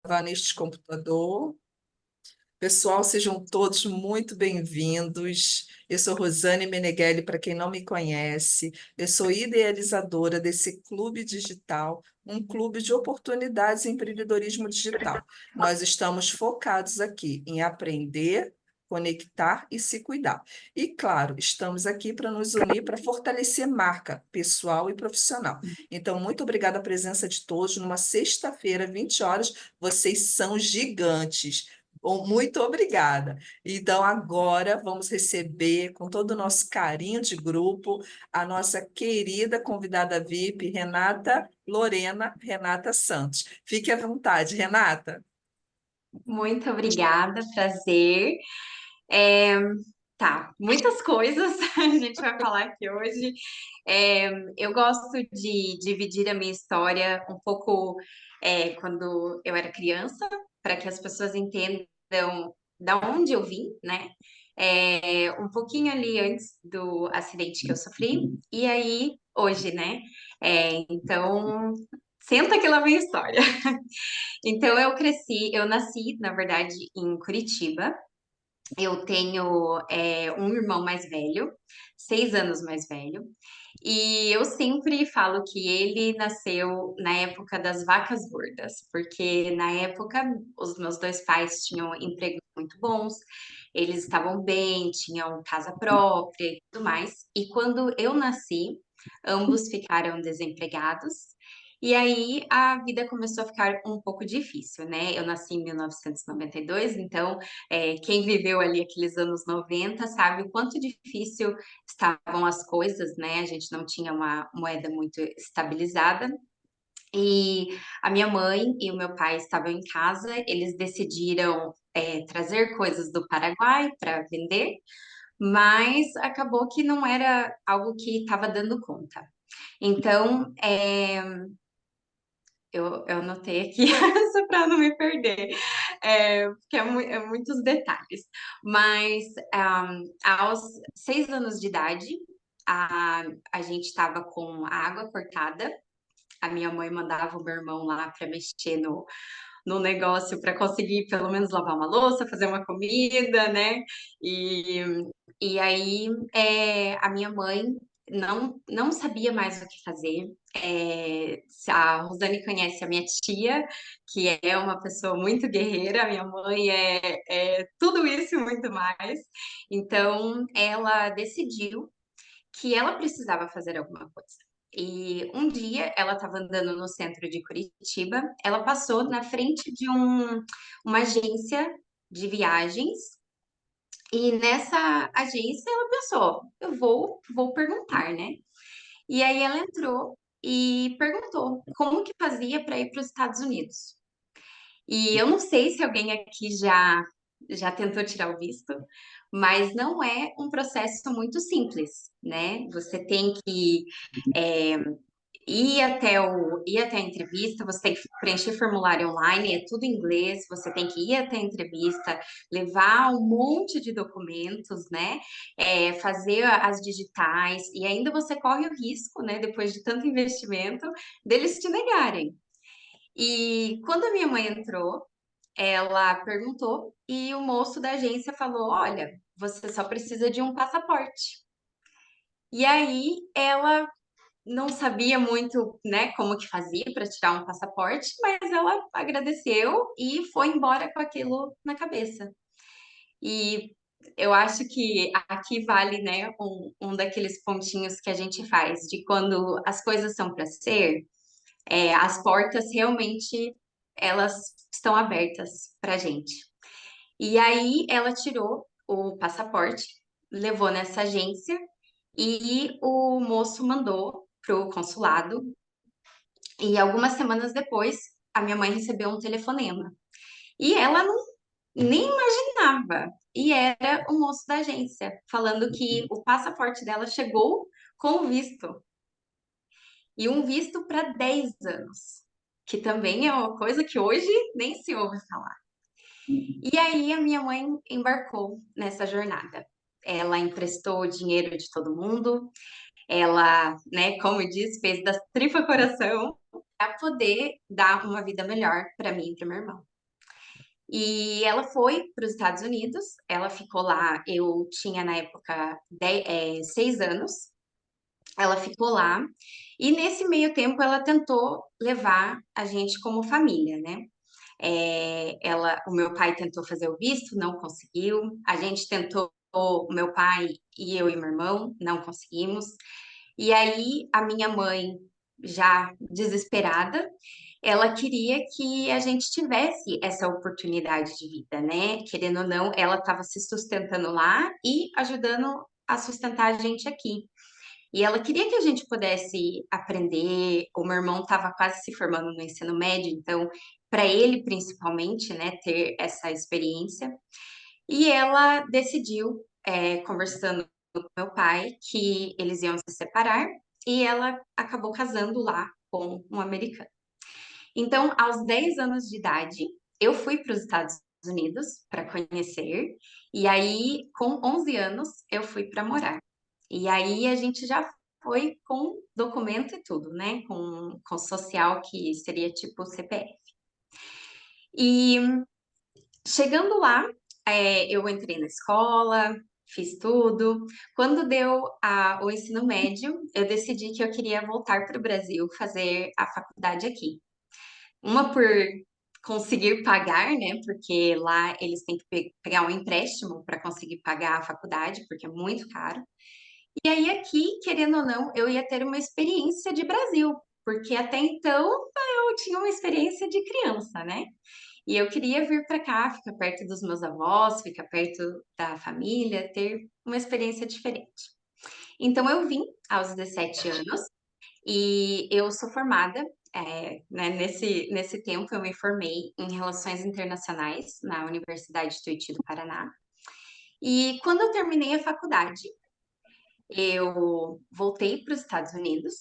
gravar neste computador. Pessoal, sejam todos muito bem-vindos. Eu sou Rosane Meneghelli, para quem não me conhece. Eu sou idealizadora desse clube digital, um clube de oportunidades em empreendedorismo digital. Nós estamos focados aqui em aprender, conectar e se cuidar. E, claro, estamos aqui para nos unir, para fortalecer marca pessoal e profissional. Então, muito obrigada a presença de todos. Numa sexta-feira, 20 horas, vocês são gigantes. Bom, muito obrigada. Então, agora vamos receber, com todo o nosso carinho de grupo, a nossa querida convidada VIP, Renata Lorena Renata Santos. Fique à vontade, Renata. Muito obrigada, prazer. É, tá, muitas coisas a gente vai falar aqui hoje. Eu gosto de dividir a minha história um pouco quando eu era criança, para que as pessoas entendam da onde eu vim, né? Um pouquinho ali antes do acidente que eu sofri, e aí hoje, né? Então, senta que lá vem a história. Então, eu nasci, na verdade, em Curitiba. Eu tenho um irmão mais velho, 6 anos mais velho, e eu sempre falo que ele nasceu na época das vacas gordas, porque na época os meus dois pais tinham empregos muito bons, eles estavam bem, tinham casa própria e tudo mais, e quando eu nasci, ambos ficaram desempregados. E aí a vida começou a ficar um pouco difícil, né? Eu nasci em 1992, então quem viveu ali aqueles anos 90 sabe o quanto difícil estavam as coisas, né? A gente não tinha uma moeda muito estabilizada. E a minha mãe e o meu pai estavam em casa, eles decidiram trazer coisas do Paraguai para vender, mas acabou que não era algo que estava dando conta. Então, eu anotei aqui só para não me perder, porque é muitos detalhes. Mas aos 6 anos de idade, a, a gente estava com a água cortada. A minha mãe mandava o meu irmão lá para mexer no negócio para conseguir pelo menos lavar uma louça, fazer uma comida, né? E, e aí a minha mãe não sabia mais o que fazer. A Rosane conhece a minha tia, que é uma pessoa muito guerreira, a minha mãe é tudo isso e muito mais. Então, ela decidiu que ela precisava fazer alguma coisa. E um dia ela estava andando no centro de Curitiba, ela passou na frente de uma agência de viagens e nessa agência ela pensou, eu vou perguntar, né? E aí ela entrou e perguntou como que fazia para ir para os Estados Unidos. E eu não sei se alguém aqui já tentou tirar o visto, mas não é um processo muito simples, né? Você tem que é, ir até a entrevista, você tem que preencher formulário online, é tudo em inglês, você tem que ir até a entrevista, levar um monte de documentos, né? Fazer as digitais, e ainda você corre o risco, né? Depois de tanto investimento, deles te negarem. E quando a minha mãe entrou, ela perguntou e o moço da agência falou: Olha, você só precisa de um passaporte. E aí ela não sabia muito, né, como que fazia para tirar um passaporte, mas ela agradeceu e foi embora com aquilo na cabeça. E eu acho que aqui vale, né, um daqueles pontinhos que a gente faz de quando as coisas são para ser, as portas realmente elas estão abertas para gente. E aí ela tirou o passaporte, levou nessa agência e o moço mandou pro consulado. E algumas semanas depois, a minha mãe recebeu um telefonema. E ela nem imaginava. E era o moço da agência, falando que o passaporte dela chegou com o visto. E um visto para 10 anos, que também é uma coisa que hoje nem se ouve falar. E aí a minha mãe embarcou nessa jornada. Ela emprestou o dinheiro de todo mundo, ela, né, como diz, fez das tripa coração para poder dar uma vida melhor para mim e para meu irmão. E ela foi para os Estados Unidos, ela ficou lá, eu tinha na época 6 anos, ela ficou lá, e nesse meio tempo ela tentou levar a gente como família, né? O meu pai tentou fazer o visto, não conseguiu. A gente tentou, o meu pai e eu e meu irmão, não conseguimos. E aí a minha mãe, já desesperada, ela queria que a gente tivesse essa oportunidade de vida, né? Querendo ou não, ela estava se sustentando lá e ajudando a sustentar a gente aqui. E ela queria que a gente pudesse aprender. O meu irmão estava quase se formando no ensino médio, então, para ele principalmente, né, ter essa experiência. E ela decidiu, conversando com meu pai, que eles iam se separar, e ela acabou casando lá com um americano. Então, aos 10 anos de idade, eu fui para os Estados Unidos para conhecer, e aí, com 11 anos, eu fui para morar. E aí a gente já foi com documento e tudo, né? Com social, que seria tipo CPF. E chegando lá, eu entrei na escola, fiz tudo. Quando deu o ensino médio, eu decidi que eu queria voltar para o Brasil, fazer a faculdade aqui. Uma por conseguir pagar, né? Porque lá eles têm que pegar um empréstimo para conseguir pagar a faculdade, porque é muito caro. E aí aqui, querendo ou não, eu ia ter uma experiência de Brasil, porque até então eu tinha uma experiência de criança, né? E eu queria vir para cá, ficar perto dos meus avós, ficar perto da família, ter uma experiência diferente. Então eu vim aos 17 anos e eu sou formada, né, nesse tempo eu me formei em Relações Internacionais na Universidade Tuiuti do Paraná. E quando eu terminei a faculdade, eu voltei para os Estados Unidos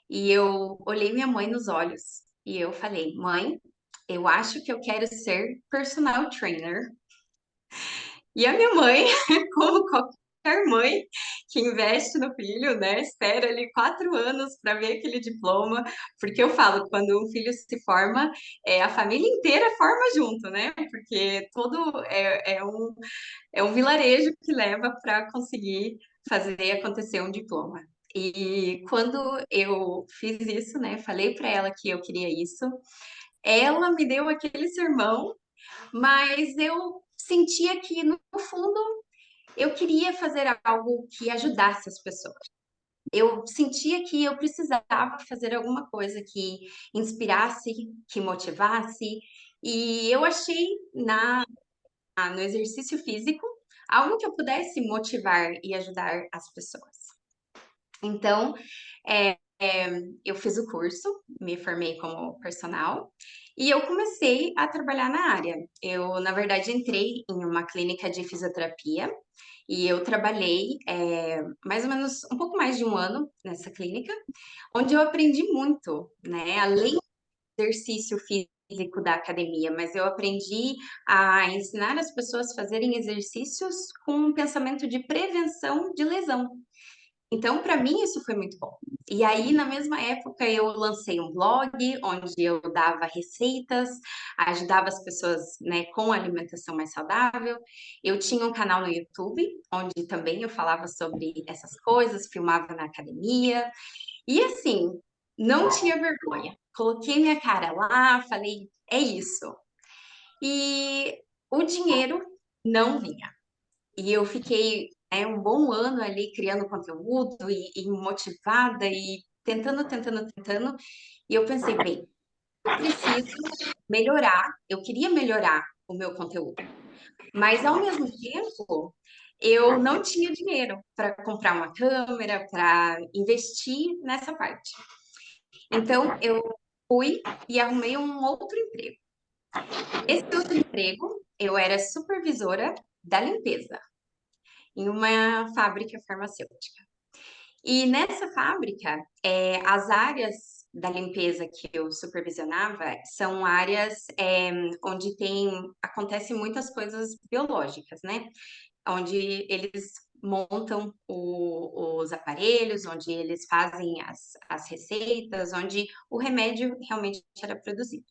e eu olhei minha mãe nos olhos e eu falei: mãe, eu acho que eu quero ser personal trainer. E a minha mãe, como qualquer mãe que investe no filho, né, espera ali 4 anos para ver aquele diploma, porque eu falo, quando um filho se forma, a família inteira forma junto, né? Porque todo é um vilarejo que leva para conseguir fazer acontecer um diploma. E quando eu fiz isso, né, falei para ela que eu queria isso, ela me deu aquele sermão, mas eu sentia que no fundo eu queria fazer algo que ajudasse as pessoas. Eu sentia que eu precisava fazer alguma coisa que inspirasse, que motivasse, e eu achei no exercício físico algo que eu pudesse motivar e ajudar as pessoas. Então, eu fiz o curso, me formei como personal e eu comecei a trabalhar na área. Eu, na verdade, entrei em uma clínica de fisioterapia e eu trabalhei mais ou menos um pouco mais de um ano nessa clínica, onde eu aprendi muito, né? Além do exercício físico da academia, mas eu aprendi a ensinar as pessoas a fazerem exercícios com um pensamento de prevenção de lesão. Então, para mim, isso foi muito bom. E aí, na mesma época, eu lancei um blog onde eu dava receitas, ajudava as pessoas, né, com alimentação mais saudável. Eu tinha um canal no YouTube, onde também eu falava sobre essas coisas, filmava na academia. E assim, não tinha vergonha. Coloquei minha cara lá, falei, é isso. E o dinheiro não vinha. E eu fiquei um bom ano ali criando conteúdo e motivada e tentando, tentando, tentando. E eu pensei, bem, eu preciso melhorar, eu queria melhorar o meu conteúdo, mas ao mesmo tempo eu não tinha dinheiro para comprar uma câmera, para investir nessa parte. Então eu fui e arrumei um outro emprego. Esse outro emprego, eu era supervisora da limpeza em uma fábrica farmacêutica. E nessa fábrica, as áreas da limpeza que eu supervisionava são áreas onde acontecem muitas coisas biológicas, né? Onde eles montam os aparelhos, onde eles fazem as receitas, onde o remédio realmente era produzido.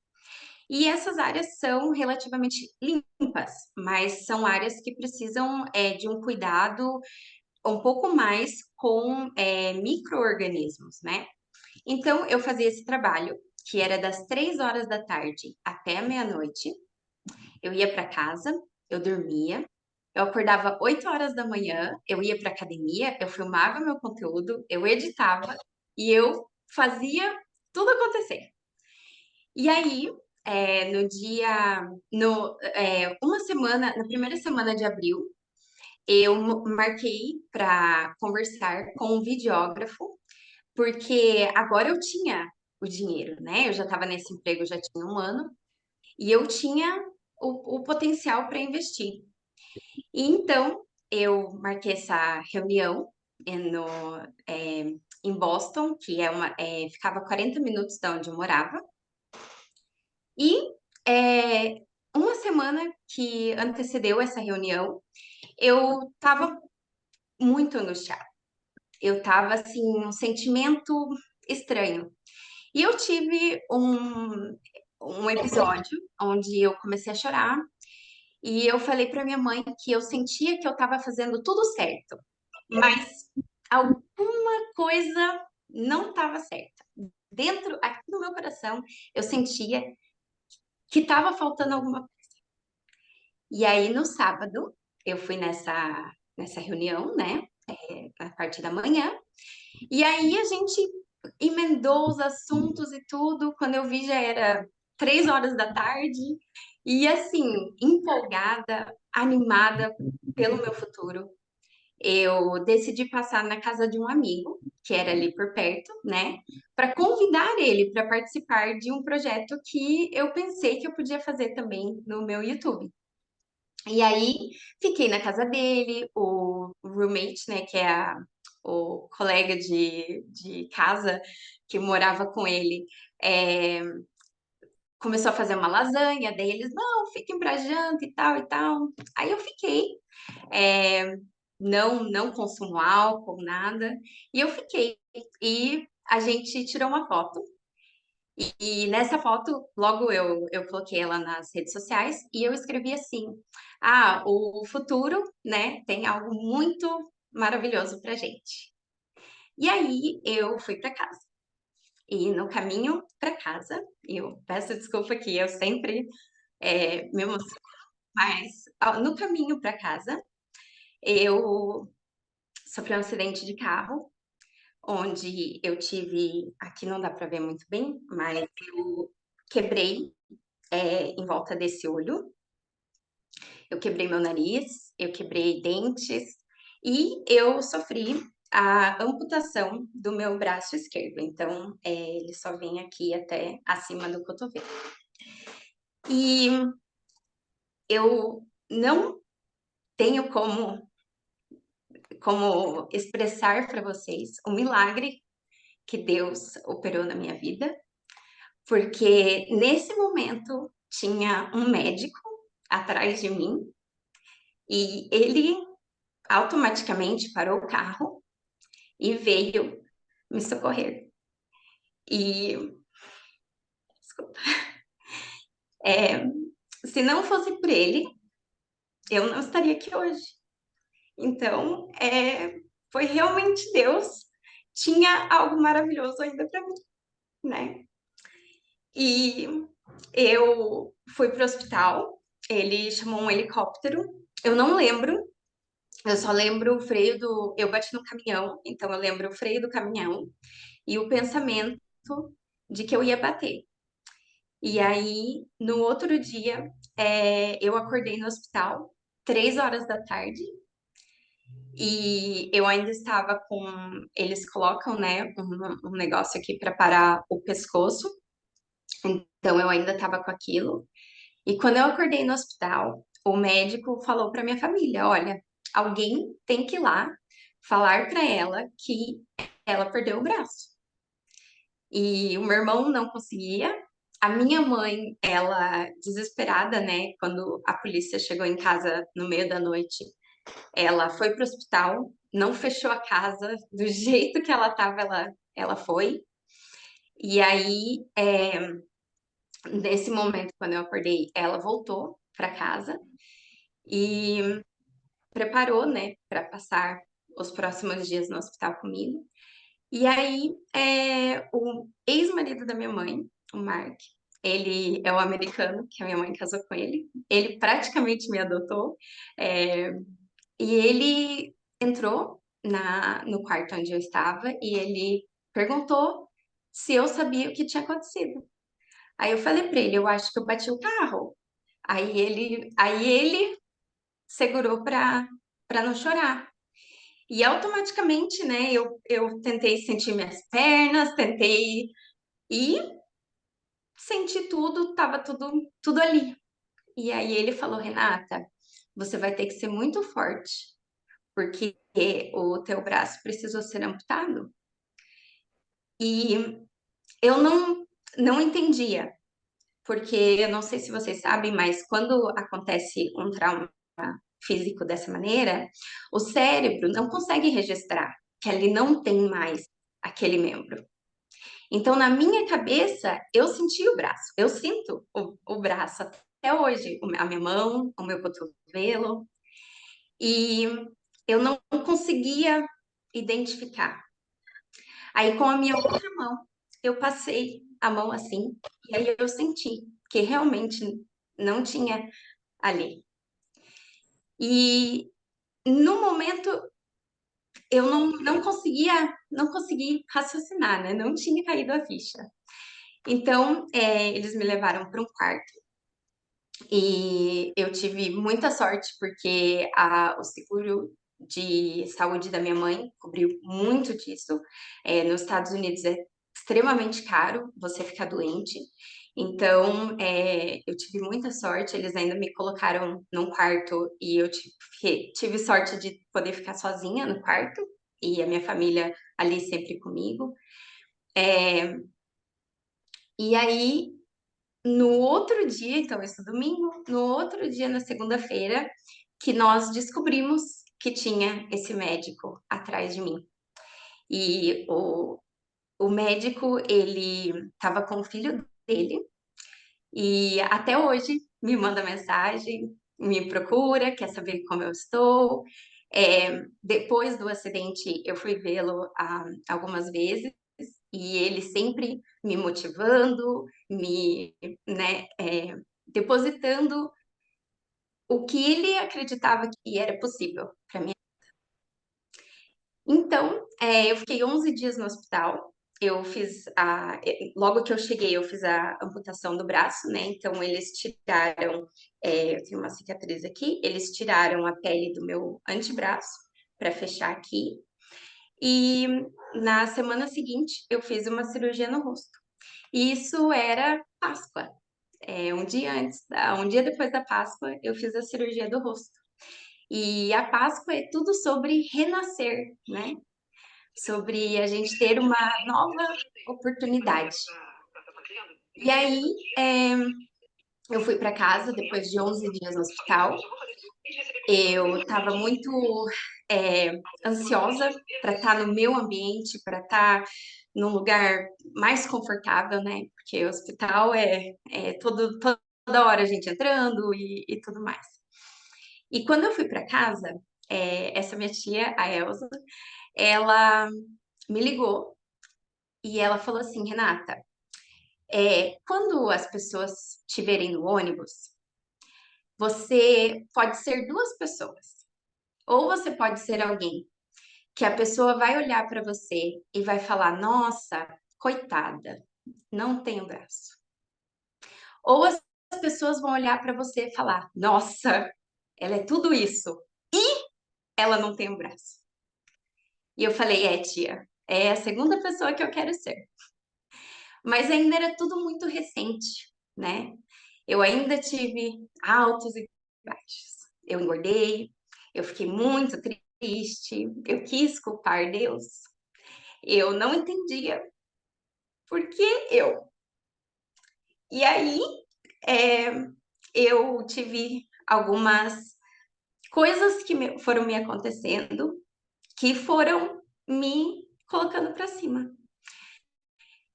E essas áreas são relativamente limpas, mas são áreas que precisam de um cuidado um pouco mais com micro-organismos, né? Então, eu fazia esse trabalho, que era das 3 horas da tarde até a meia-noite. Eu ia para casa, eu dormia, eu acordava 8 horas da manhã, eu ia para academia, eu filmava meu conteúdo, eu editava e eu fazia tudo acontecer. E aí, no dia, no, uma semana, na primeira semana de abril, eu marquei para conversar com um videógrafo, porque agora eu tinha o dinheiro, né? Eu já estava nesse emprego já tinha um ano e eu tinha o potencial para investir. E então eu marquei essa reunião no, é, em Boston, que ficava 40 minutos da onde eu morava. E uma semana que antecedeu essa reunião, eu estava muito angustiada. Eu estava assim, um sentimento estranho. E eu tive um episódio onde eu comecei a chorar e eu falei para minha mãe que eu sentia que eu estava fazendo tudo certo, mas alguma coisa não estava certa. Dentro, aqui no meu coração, eu sentia que estava faltando alguma coisa. E aí, no sábado, eu fui nessa reunião, né, a partir da manhã, e aí a gente emendou os assuntos e tudo. Quando eu vi, já era 3 horas da tarde, e assim, empolgada, animada pelo meu futuro. Eu decidi passar na casa de um amigo, que era ali por perto, né, para convidar ele para participar de um projeto que eu pensei que eu podia fazer também no meu YouTube. E aí fiquei na casa dele, o roommate, né, que é o colega de casa que morava com ele, é, começou a fazer uma lasanha, daí eles, não, fiquem pra janta e tal e tal. Aí eu fiquei, é, não consumo álcool, nada, e eu fiquei. E a gente tirou uma foto, e nessa foto, logo eu coloquei ela nas redes sociais e eu escrevi assim: Ah, o futuro, né, tem algo muito maravilhoso pra gente. E aí eu fui para casa. E no caminho para casa, eu peço desculpa que eu sempre me emociono, mas no caminho para casa, eu sofri um acidente de carro, onde eu tive, aqui não dá para ver muito bem, mas eu quebrei em volta desse olho. Eu quebrei meu nariz, eu quebrei dentes e eu sofri a amputação do meu braço esquerdo. Então, ele só vem aqui até acima do cotovelo. E eu não tenho como expressar para vocês o milagre que Deus operou na minha vida, porque nesse momento tinha um médico atrás de mim e ele automaticamente parou o carro e veio me socorrer. E, desculpa, é, se não fosse por ele, eu não estaria aqui hoje. Então, foi realmente Deus, tinha algo maravilhoso ainda para mim, né? E eu fui para o hospital, ele chamou um helicóptero, eu não lembro, eu só lembro o freio do. Eu bati no caminhão, então eu lembro o freio do caminhão e o pensamento de que eu ia bater. E aí, no outro dia, eu acordei no hospital, 3 horas da tarde, e eu ainda estava com. Eles colocam, né, um negócio aqui para parar o pescoço, então eu ainda estava com aquilo. E quando eu acordei no hospital, o médico falou para minha família: olha, alguém tem que ir lá falar para ela que ela perdeu o braço. E o meu irmão não conseguia. A minha mãe, ela desesperada, né? Quando a polícia chegou em casa no meio da noite, ela foi para o hospital, não fechou a casa do jeito que ela estava, ela foi. E aí Nesse momento, quando eu acordei, ela voltou para casa e preparou, né, para passar os próximos dias no hospital comigo. E aí, o ex-marido da minha mãe, o Mark, ele é o americano, que a minha mãe casou com ele. Ele praticamente me adotou. é, e ele entrou no quarto onde eu estava e ele perguntou se eu sabia o que tinha acontecido. Aí eu falei para ele, eu acho que eu bati o carro. Aí ele segurou para não chorar. E automaticamente, né, eu tentei sentir minhas pernas, tentei e senti tudo, tava tudo ali. E aí ele falou, Renata, você vai ter que ser muito forte, porque o teu braço precisou ser amputado. E eu não entendia, porque eu não sei se vocês sabem, mas quando acontece um trauma físico dessa maneira, o cérebro não consegue registrar que ele não tem mais aquele membro. Então, na minha cabeça, eu senti o braço, eu sinto o braço até hoje, a minha mão, o meu cotovelo, e eu não conseguia identificar. Aí, com a minha outra mão, eu passei a mão assim, e aí eu senti que realmente não tinha ali. E no momento eu não consegui raciocinar, né? Não tinha caído a ficha. Então, eles me levaram para um quarto e eu tive muita sorte porque o seguro de saúde da minha mãe cobriu muito disso. Nos Estados Unidos é extremamente caro você ficar doente. Então, eu tive muita sorte. Eles ainda me colocaram num quarto e eu tive sorte de poder ficar sozinha no quarto e a minha família ali sempre comigo. E aí no outro dia, então, esse domingo, no outro dia, na segunda-feira, que nós descobrimos que tinha esse médico atrás de mim. E o médico, ele estava com o filho dele, e até hoje me manda mensagem, me procura, quer saber como eu estou. Depois do acidente, eu fui vê-lo algumas vezes, e ele sempre me motivando, né, depositando o que ele acreditava que era possível para mim. Então, eu fiquei 11 dias no hospital. Eu fiz logo que eu cheguei, eu fiz a amputação do braço, né? Então, eles tiraram, eu tenho uma cicatriz aqui, eles tiraram a pele do meu antebraço para fechar aqui. E na semana seguinte, eu fiz uma cirurgia no rosto. E isso era Páscoa. Um dia depois da Páscoa, eu fiz a cirurgia do rosto. E a Páscoa é tudo sobre renascer, né? Sobre a gente ter uma nova oportunidade. E aí, eu fui para casa depois de 11 dias no hospital. Eu estava muito ansiosa para estar no meu ambiente, para estar num lugar mais confortável, né? Porque o hospital toda hora a gente entrando e tudo mais. E quando eu fui para casa, essa minha tia, a Elsa, ela me ligou e ela falou assim, Renata, quando as pessoas te verem no ônibus, você pode ser duas pessoas. Ou você pode ser alguém que a pessoa vai olhar para você e vai falar: Nossa, coitada, não tem o braço. Ou as pessoas vão olhar para você e falar: Nossa, ela é tudo isso e ela não tem o braço. E eu falei: tia, é a segunda pessoa que eu quero ser. Mas ainda era tudo muito recente, né? Eu ainda tive altos e baixos. Eu engordei, eu fiquei muito triste, eu quis culpar Deus. Eu não entendia por que eu. E aí, é, eu tive algumas coisas que foram me acontecendo que foram me colocando para cima.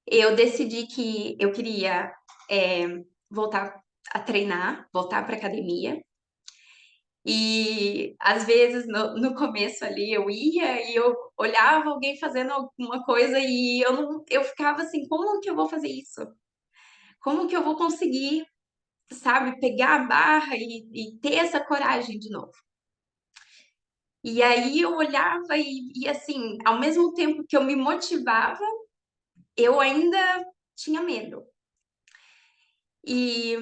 Eu decidi que eu queria voltar a treinar, voltar para academia. E às vezes no começo ali eu ia e eu olhava alguém fazendo alguma coisa e eu ficava assim, como que eu vou fazer isso? Como que eu vou conseguir, sabe, pegar a barra e ter essa coragem de novo? E aí eu olhava e assim, ao mesmo tempo que eu me motivava, eu ainda tinha medo. E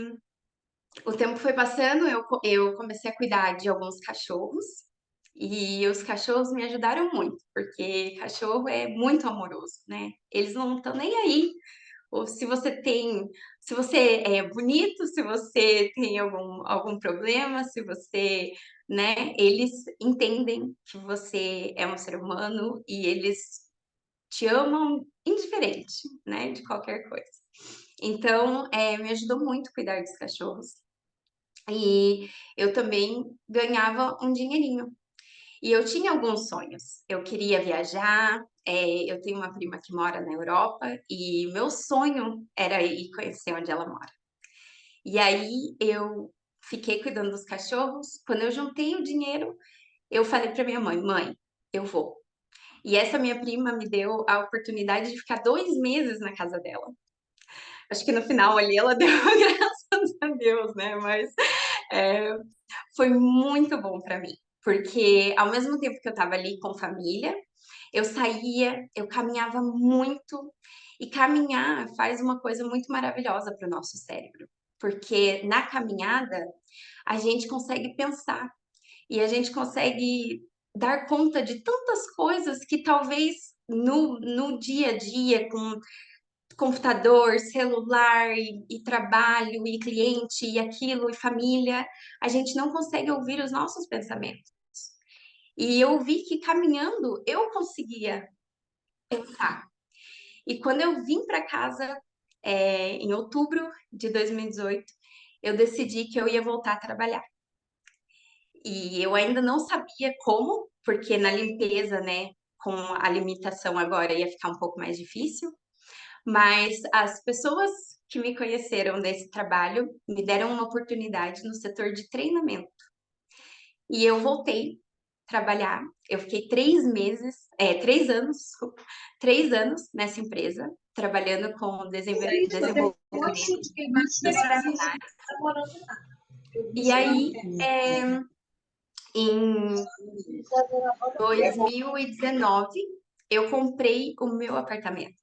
o tempo foi passando, eu comecei a cuidar de alguns cachorros. E os cachorros me ajudaram muito, porque cachorro é muito amoroso, né? Eles não estão nem aí. Ou se você é bonito, se você tem algum problema, se você, né? Eles entendem que você é um ser humano e eles te amam indiferente, né? De qualquer coisa. Então, me ajudou muito cuidar dos cachorros. E eu também ganhava um dinheirinho. E eu tinha alguns sonhos. Eu queria viajar. Eu tenho uma prima que mora na Europa e meu sonho era ir conhecer onde ela mora. E aí eu fiquei cuidando dos cachorros. Quando eu juntei o dinheiro, eu falei para minha mãe: mãe, eu vou. E essa minha prima me deu a oportunidade de ficar 2 meses na casa dela. Acho que no final ali ela deu graças a Deus, né? Mas é, foi muito bom para mim, porque ao mesmo tempo que eu estava ali com família, eu saía, eu caminhava muito, e caminhar faz uma coisa muito maravilhosa para o nosso cérebro, porque na caminhada a gente consegue pensar e a gente consegue dar conta de tantas coisas que talvez no dia a dia, com computador, celular e trabalho e cliente e aquilo e família, a gente não consegue ouvir os nossos pensamentos. E eu vi que caminhando eu conseguia pensar. E quando eu vim para casa, em outubro de 2018, eu decidi que eu ia voltar a trabalhar. E eu ainda não sabia como, porque na limpeza, né, com a limitação agora ia ficar um pouco mais difícil. Mas as pessoas que me conheceram desse trabalho me deram uma oportunidade no setor de treinamento. E eu voltei a trabalhar. Eu fiquei 3 anos, desculpa, 3 anos nessa empresa, trabalhando com desenvolvimento de funcionários. E aí, em 2019, eu comprei o meu apartamento.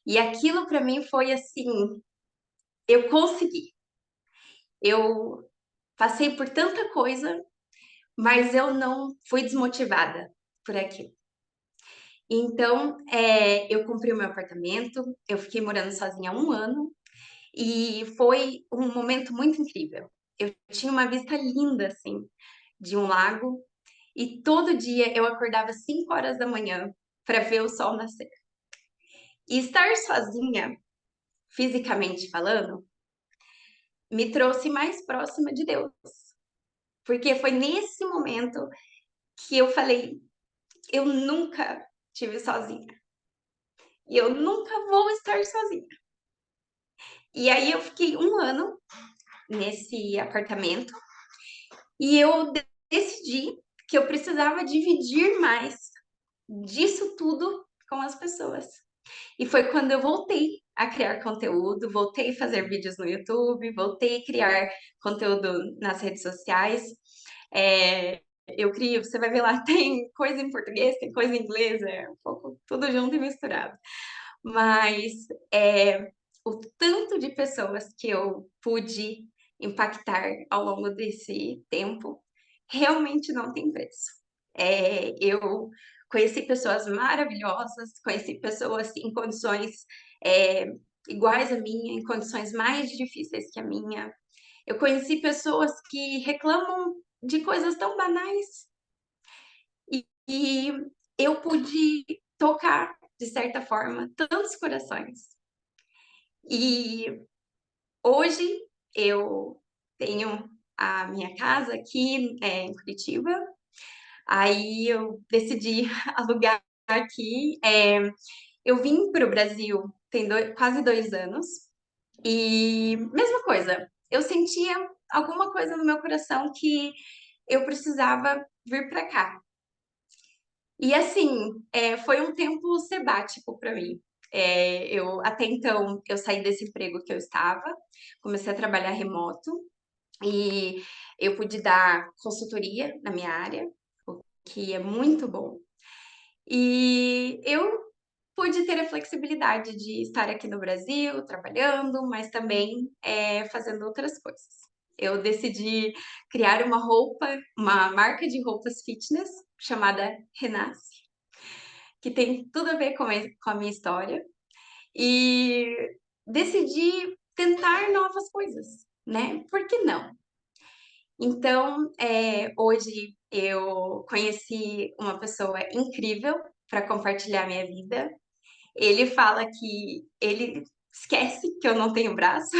E aquilo para mim foi assim, eu consegui. Eu passei por tanta coisa, mas eu não fui desmotivada por aquilo. Então, eu comprei o meu apartamento, eu fiquei morando sozinha há 1 ano e foi um momento muito incrível. Eu tinha uma vista linda, assim, de um lago e todo dia eu acordava às 5 horas da manhã para ver o sol nascer. E estar sozinha, fisicamente falando, me trouxe mais próxima de Deus, porque foi nesse momento que eu falei, eu nunca estive sozinha. E eu nunca vou estar sozinha. E aí eu fiquei 1 ano nesse apartamento e eu decidi que eu precisava dividir mais disso tudo com as pessoas. E foi quando eu voltei a criar conteúdo, voltei a fazer vídeos no YouTube, voltei a criar conteúdo nas redes sociais. Eu crio, você vai ver lá, tem coisa em português, tem coisa em inglês, é um pouco tudo junto e misturado. Mas o tanto de pessoas que eu pude impactar ao longo desse tempo realmente não tem preço. Eu conheci pessoas maravilhosas, conheci pessoas em condições é, iguais à minha, em condições mais difíceis que a minha. Eu conheci pessoas que reclamam de coisas tão banais e eu pude tocar, de certa forma, tantos corações. E hoje eu tenho a minha casa aqui em Curitiba, aí eu decidi alugar aqui. Eu vim para o Brasil tem quase 2 anos E mesma coisa, eu sentia alguma coisa no meu coração que eu precisava vir para cá. E assim, foi um tempo sabático para mim. Eu até então eu saí desse emprego que eu estava, comecei a trabalhar remoto e eu pude dar consultoria na minha área, o que é muito bom. E eu pude ter a flexibilidade de estar aqui no Brasil trabalhando, mas também fazendo outras coisas. Eu decidi criar uma marca de roupas fitness chamada Renasce, que tem tudo a ver com a minha história, e decidi tentar novas coisas, né? Por que não? Então, hoje eu conheci uma pessoa incrível para compartilhar minha vida. Ele fala que ele esquece que eu não tenho braço,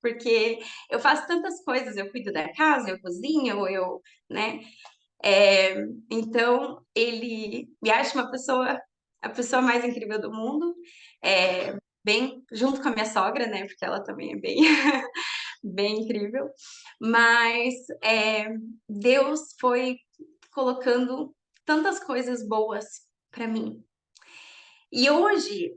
porque eu faço tantas coisas, eu cuido da casa, eu cozinho, né? É, então, ele me acha a pessoa mais incrível do mundo, bem, junto com a minha sogra, né? Porque ela também é bem, bem incrível. Mas Deus foi colocando tantas coisas boas para mim. E hoje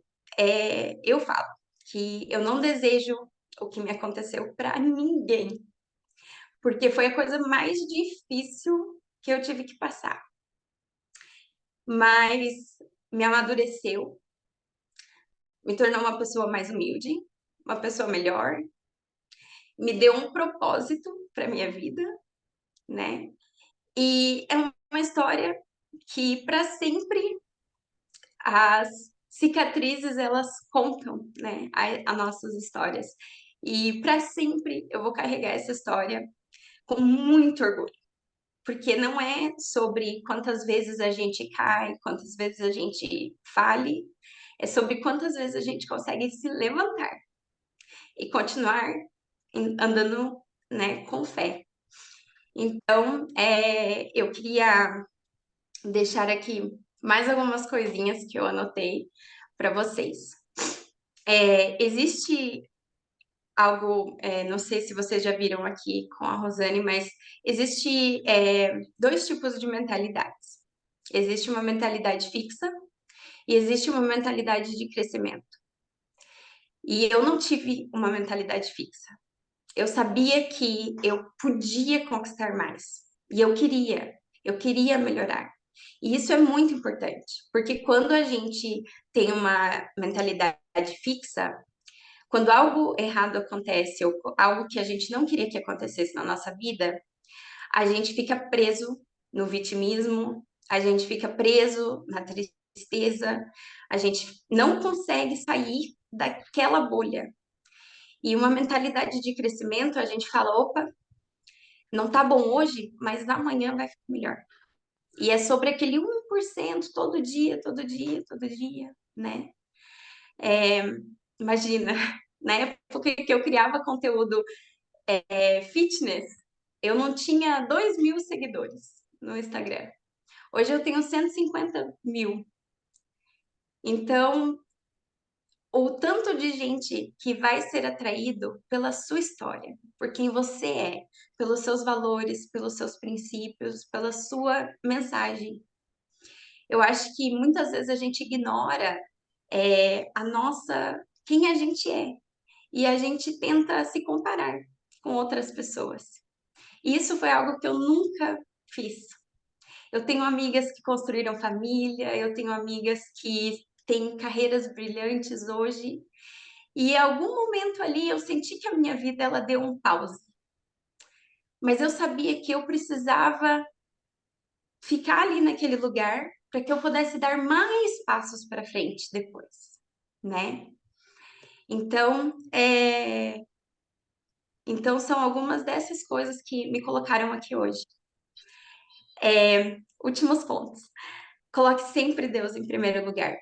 eu falo que eu não desejo o que me aconteceu para ninguém, porque foi a coisa mais difícil que eu tive que passar. Mas me amadureceu, me tornou uma pessoa mais humilde, uma pessoa melhor, me deu um propósito para minha vida, né? E é uma história que para sempre as cicatrizes elas contam, né, a nossas histórias. E para sempre eu vou carregar essa história com muito orgulho, porque não é sobre quantas vezes a gente cai, quantas vezes a gente fale, é sobre quantas vezes a gente consegue se levantar e continuar andando, né, com fé. Então, eu queria deixar aqui mais algumas coisinhas que eu anotei para vocês. Existe algo, não sei se vocês já viram aqui com a Rosane, mas existe dois tipos de mentalidades. Existe uma mentalidade fixa e existe uma mentalidade de crescimento. E eu não tive uma mentalidade fixa. Eu sabia que eu podia conquistar mais. E eu queria melhorar. E isso é muito importante, porque quando a gente tem uma mentalidade fixa, quando algo errado acontece ou algo que a gente não queria que acontecesse na nossa vida, a gente fica preso no vitimismo, a gente fica preso na tristeza, a gente não consegue sair daquela bolha. E uma mentalidade de crescimento, a gente fala, opa, não tá bom hoje, mas amanhã vai ficar melhor. E é sobre aquele 1% todo dia, todo dia, todo dia, né? É, imagina, na época que eu criava conteúdo fitness, eu não tinha 2.000 seguidores no Instagram. Hoje eu tenho 150 mil. Então, o tanto de gente que vai ser atraído pela sua história, por quem você é, pelos seus valores, pelos seus princípios, pela sua mensagem. Eu acho que muitas vezes a gente ignora quem a gente é, e a gente tenta se comparar com outras pessoas. E isso foi algo que eu nunca fiz. Eu tenho amigas que construíram família, eu tenho amigas que têm carreiras brilhantes hoje, e em algum momento ali eu senti que a minha vida ela deu um pause. Mas eu sabia que eu precisava ficar ali naquele lugar para que eu pudesse dar mais passos para frente depois, né? Então, então são algumas dessas coisas que me colocaram aqui hoje. Últimos pontos. Coloque sempre Deus em primeiro lugar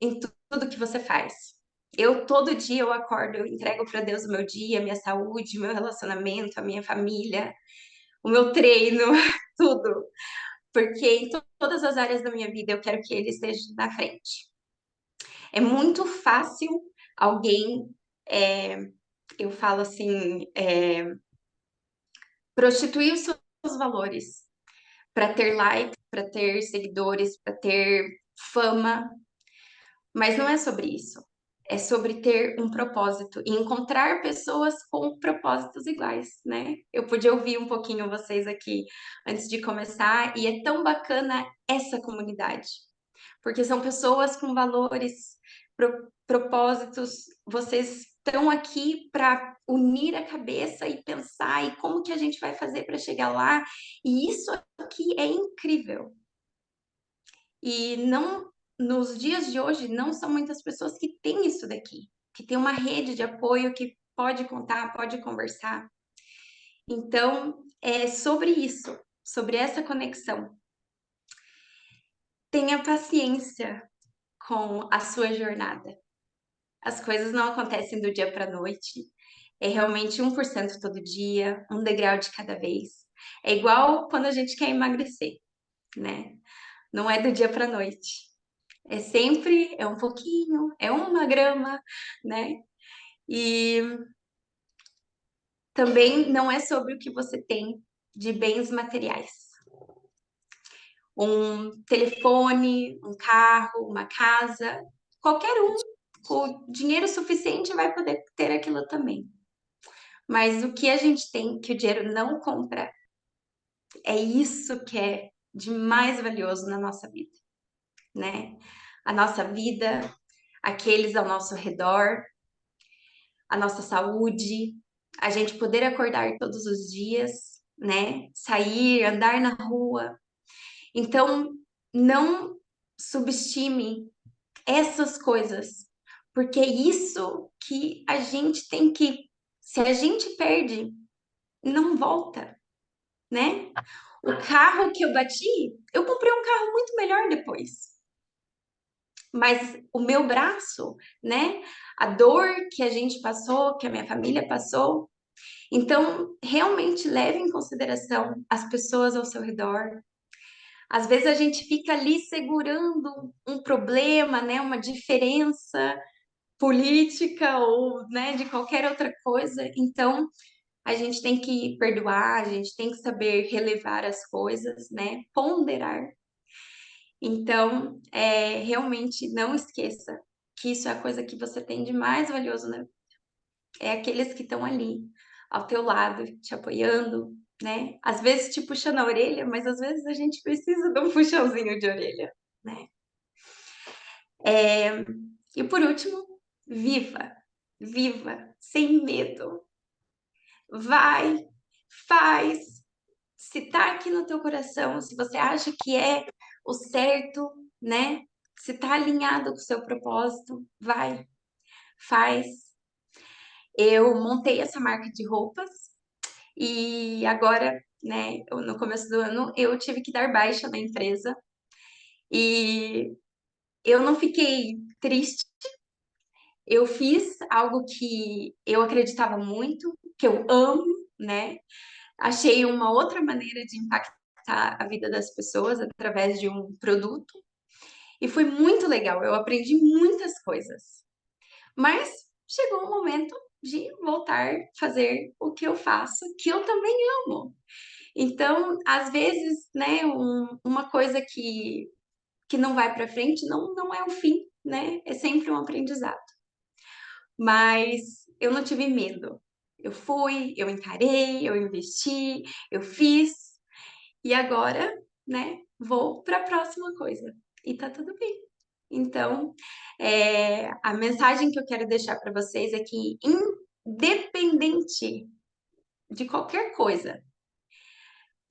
em tudo que você faz. Todo dia eu acordo, eu entrego para Deus o meu dia, a minha saúde, o meu relacionamento, a minha família, o meu treino, tudo. Porque em todas as áreas da minha vida eu quero que Ele esteja na frente. É muito fácil alguém eu falo assim, prostituir os seus valores para ter like, para ter seguidores, para ter fama, mas não é sobre isso. É sobre ter um propósito e encontrar pessoas com propósitos iguais, né? Eu pude ouvir um pouquinho vocês aqui antes de começar e é tão bacana essa comunidade, porque são pessoas com valores, propósitos, vocês estão aqui para unir a cabeça e pensar e como que a gente vai fazer para chegar lá, e isso aqui é incrível. E não, nos dias de hoje, não são muitas pessoas que têm isso daqui, que tem uma rede de apoio que pode contar, pode conversar. Então, é sobre isso, sobre essa conexão. Tenha paciência com a sua jornada. As coisas não acontecem do dia para a noite. É realmente 1% todo dia, um degrau de cada vez. É igual quando a gente quer emagrecer, né? Não é do dia para a noite. É sempre, é um pouquinho, é 1 grama, né? E também não é sobre o que você tem de bens materiais. Um telefone, um carro, uma casa, qualquer um com dinheiro suficiente vai poder ter aquilo também. Mas o que a gente tem que o dinheiro não compra, é isso que é de mais valioso na nossa vida, né? A nossa vida, aqueles ao nosso redor, a nossa saúde, a gente poder acordar todos os dias, né? Sair, andar na rua. Então, não subestime essas coisas, porque é isso que a gente tem que, se a gente perde, não volta, né? O carro que eu bati, eu comprei um carro muito melhor depois. Mas o meu braço, né? A dor que a gente passou, que a minha família passou. Então, realmente leve em consideração as pessoas ao seu redor. Às vezes a gente fica ali segurando um problema, né? Uma diferença política ou, né, de qualquer outra coisa. Então, a gente tem que perdoar, a gente tem que saber relevar as coisas, né? Ponderar. Então, realmente não esqueça que isso é a coisa que você tem de mais valioso, né? É aqueles que estão ali, ao teu lado, te apoiando, né? Às vezes te puxando a orelha, mas às vezes a gente precisa de um puxãozinho de orelha, né? E por último, viva, viva, sem medo. Vai, faz. Se tá aqui no teu coração, se você acha que é o certo, né? Se tá alinhado com o seu propósito, vai, faz. Eu montei essa marca de roupas e agora, né, no começo do ano, eu tive que dar baixa na empresa e eu não fiquei triste. Eu fiz algo que eu acreditava muito, que eu amo, né? Achei uma outra maneira de impactar a vida das pessoas através de um produto e foi muito legal. Eu aprendi muitas coisas, mas chegou o momento de voltar a fazer o que eu faço, que eu também amo. Então, às vezes, né, uma coisa que não vai para frente não é o fim, né? É sempre um aprendizado. Mas eu não tive medo. Eu fui, eu encarei, eu investi, eu fiz e agora, né, vou para a próxima coisa. E tá tudo bem. Então, a mensagem que eu quero deixar para vocês é que, independente de qualquer coisa,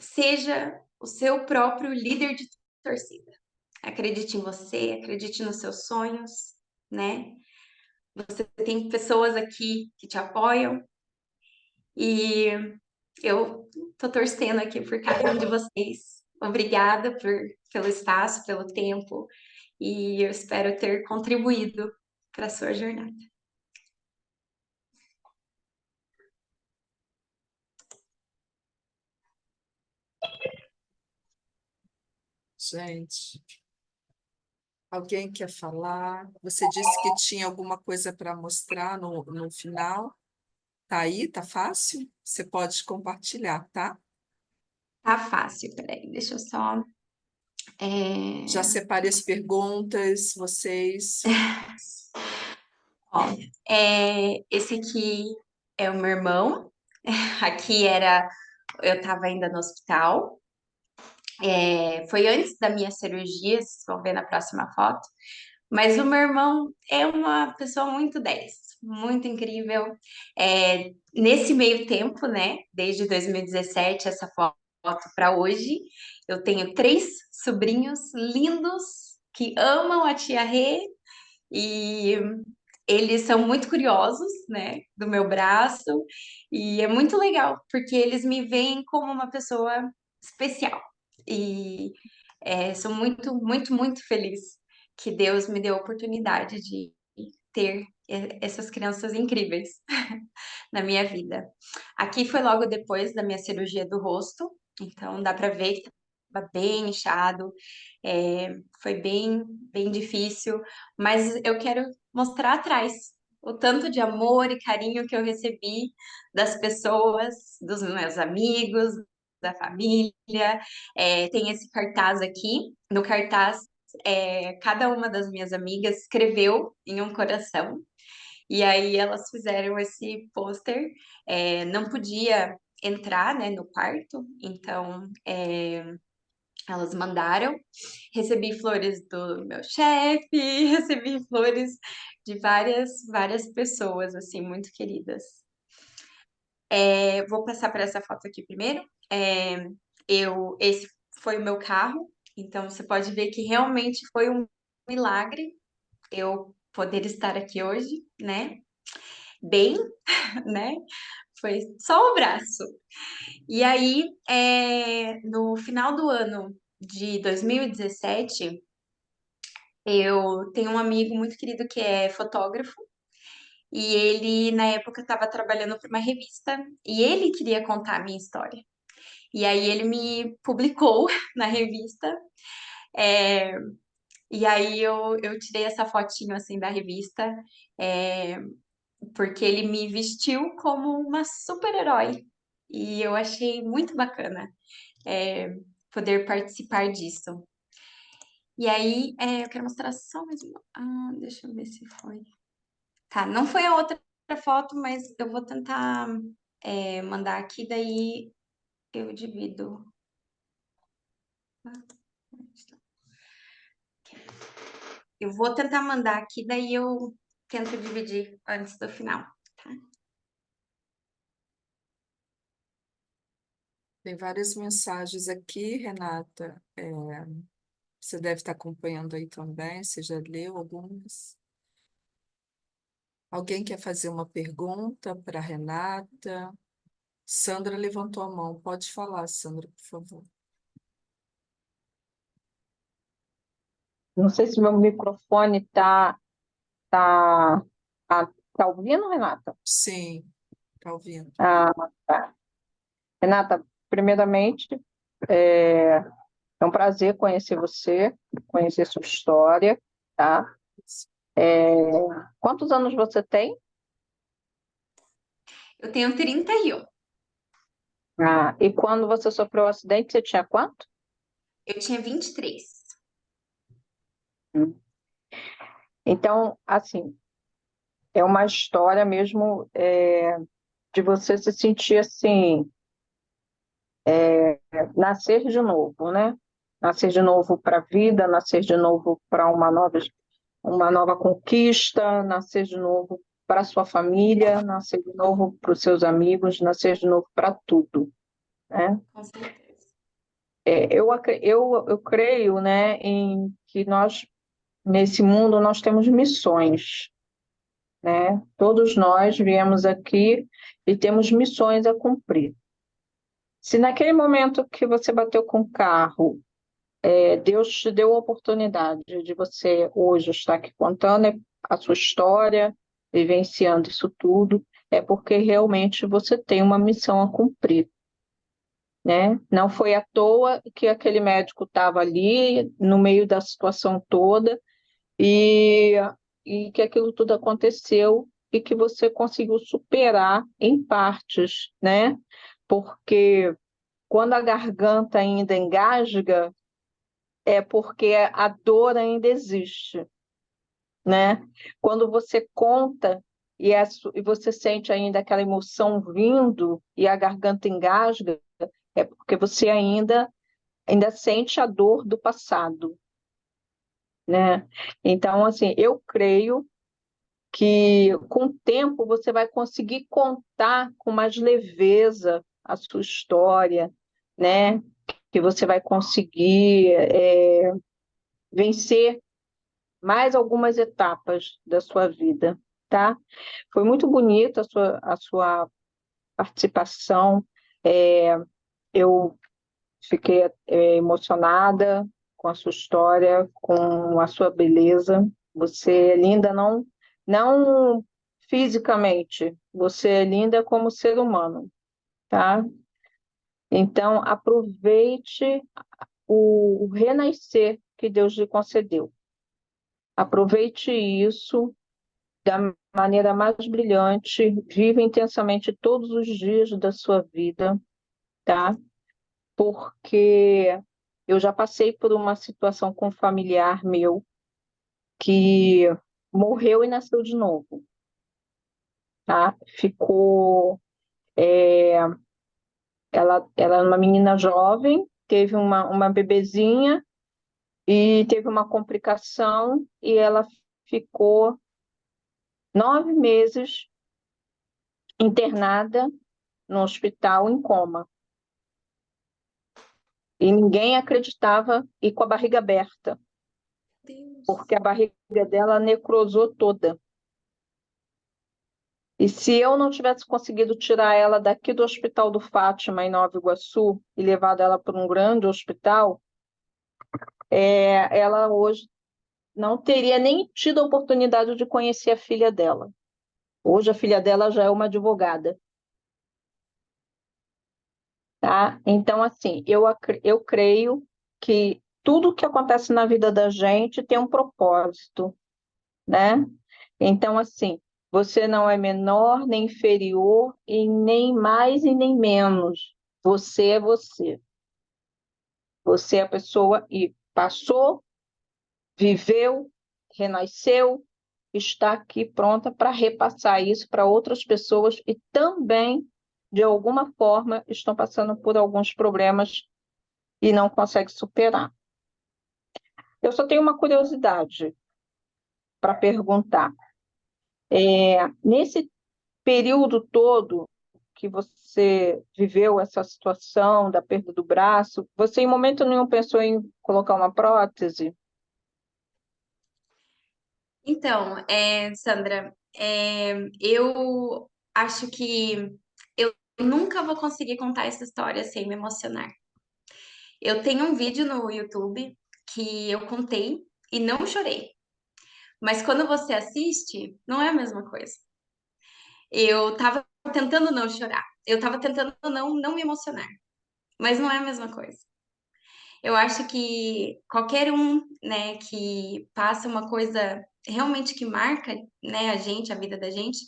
seja o seu próprio líder de torcida. Acredite em você, acredite nos seus sonhos, né? Você tem pessoas aqui que te apoiam e eu tô torcendo aqui por cada um de vocês. Obrigada pelo espaço, pelo tempo e eu espero ter contribuído para a sua jornada. Gente, alguém quer falar? Você disse que tinha alguma coisa para mostrar no final? Tá aí? Tá fácil? Você pode compartilhar, tá? Tá fácil, peraí, deixa eu só. Já é, separei as perguntas, vocês. Ó, esse aqui é o meu irmão. Aqui era, eu estava ainda no hospital. Foi antes da minha cirurgia, vocês vão ver na próxima foto. Mas o meu irmão é uma pessoa muito 10, muito incrível. Nesse meio tempo, né, desde 2017, essa foto para hoje, eu tenho três sobrinhos lindos que amam a tia Rê e eles são muito curiosos, né, do meu braço, e é muito legal, porque eles me veem como uma pessoa especial. E sou muito, muito, muito feliz que Deus me deu a oportunidade de ter essas crianças incríveis na minha vida. Aqui foi logo depois da minha cirurgia do rosto, então dá para ver que estava bem inchado, foi bem, bem difícil, mas eu quero mostrar atrás o tanto de amor e carinho que eu recebi das pessoas, dos meus amigos, da família. Tem esse cartaz aqui. No cartaz, cada uma das minhas amigas escreveu em um coração. E aí elas fizeram esse pôster. Não podia entrar, né, no quarto, então elas mandaram. Recebi flores do meu chefe, recebi flores de várias, várias pessoas, assim, muito queridas. Vou passar para essa foto aqui primeiro. Esse foi o meu carro, então você pode ver que realmente foi um milagre eu poder estar aqui hoje, né? Bem, né? Foi só o braço. E aí, no final do ano de 2017, eu tenho um amigo muito querido que é fotógrafo, e ele, na época, estava trabalhando para uma revista, e ele queria contar a minha história. E aí ele me publicou na revista, é, e aí eu tirei essa fotinho assim da revista, é, porque ele me vestiu como uma super-herói. E eu achei muito bacana, poder participar disso. E aí, eu quero mostrar só mais uma. Deixa eu ver se foi. Tá, não foi a outra foto, mas eu vou tentar mandar aqui, daí eu divido. Eu vou tentar mandar aqui, daí eu tento dividir antes do final, tá? Tem várias mensagens aqui, Renata. Você deve estar acompanhando aí também. Você já leu algumas? Alguém quer fazer uma pergunta para Renata? Sandra levantou a mão. Pode falar, Sandra, por favor. Não sei se meu microfone tá, tá ouvindo, Renata? Sim, está ouvindo. Ah, tá. Renata, primeiramente, é, é um prazer conhecer você, conhecer sua história, tá? É, quantos anos você tem? Eu tenho 31. E quando você sofreu o acidente, você tinha quanto? Eu tinha 23. Hum. Então, assim, é uma história mesmo de você se sentir assim, nascer de novo, né? Nascer de novo para a vida, nascer de novo para uma nova conquista, nascer de novo para sua família, nascer de novo para os seus amigos, nascer de novo para tudo, né? Com certeza. Eu creio, né, em que nós, nesse mundo, nós temos missões, né? Todos nós viemos aqui e temos missões a cumprir. Se naquele momento que você bateu com o carro, Deus te deu a oportunidade de você hoje estar aqui contando a sua história, vivenciando isso tudo, é porque realmente você tem uma missão a cumprir, né? Não foi à toa que aquele médico estava ali no meio da situação toda e, e que aquilo tudo aconteceu e que você conseguiu superar em partes, né? Porque quando a garganta ainda engasga, é porque a dor ainda existe, né? Quando você conta e você sente ainda aquela emoção vindo e a garganta engasga, é porque você ainda sente a dor do passado, né? Então, assim, eu creio que com o tempo você vai conseguir contar com mais leveza a sua história, né? Que você vai conseguir vencer mais algumas etapas da sua vida, tá? Foi muito bonita a sua participação. Eu fiquei emocionada com a sua história, com a sua beleza. Você é linda não fisicamente, você é linda como ser humano, tá? Então aproveite o renascer que Deus lhe concedeu. Aproveite isso da maneira mais brilhante, viva intensamente todos os dias da sua vida, tá? Porque eu já passei por uma situação com um familiar meu que morreu e nasceu de novo, tá? Ela era uma menina jovem, teve uma bebezinha e teve uma complicação e ela ficou 9 meses internada no hospital em coma. E ninguém acreditava, e com a barriga aberta, Deus. porque a barriga dela necrosou toda. E se eu não tivesse conseguido tirar ela daqui do Hospital do Fátima, em Nova Iguaçu, e levado ela para um grande hospital, ela hoje não teria nem tido a oportunidade de conhecer a filha dela. Hoje a filha dela já é uma advogada. Tá? Então, assim, eu creio que tudo que acontece na vida da gente tem um propósito, né? Então, assim, você não é menor, nem inferior, e nem mais e nem menos. Você é você. Você é a pessoa e passou, viveu, renasceu, está aqui pronta para repassar isso para outras pessoas e também, de alguma forma, estão passando por alguns problemas e não conseguem superar. Eu só tenho uma curiosidade para perguntar. Nesse período todo que você viveu essa situação da perda do braço, você em momento nenhum pensou em colocar uma prótese? Então, Sandra, eu acho que eu nunca vou conseguir contar essa história sem me emocionar. Eu tenho um vídeo no YouTube que eu contei e não chorei. Mas quando você assiste, não é a mesma coisa. Eu tava tentando não chorar. Eu tava tentando não me emocionar. Mas não é a mesma coisa. Eu acho que qualquer um, né, que passa uma coisa realmente que marca, né, a gente, a vida da gente,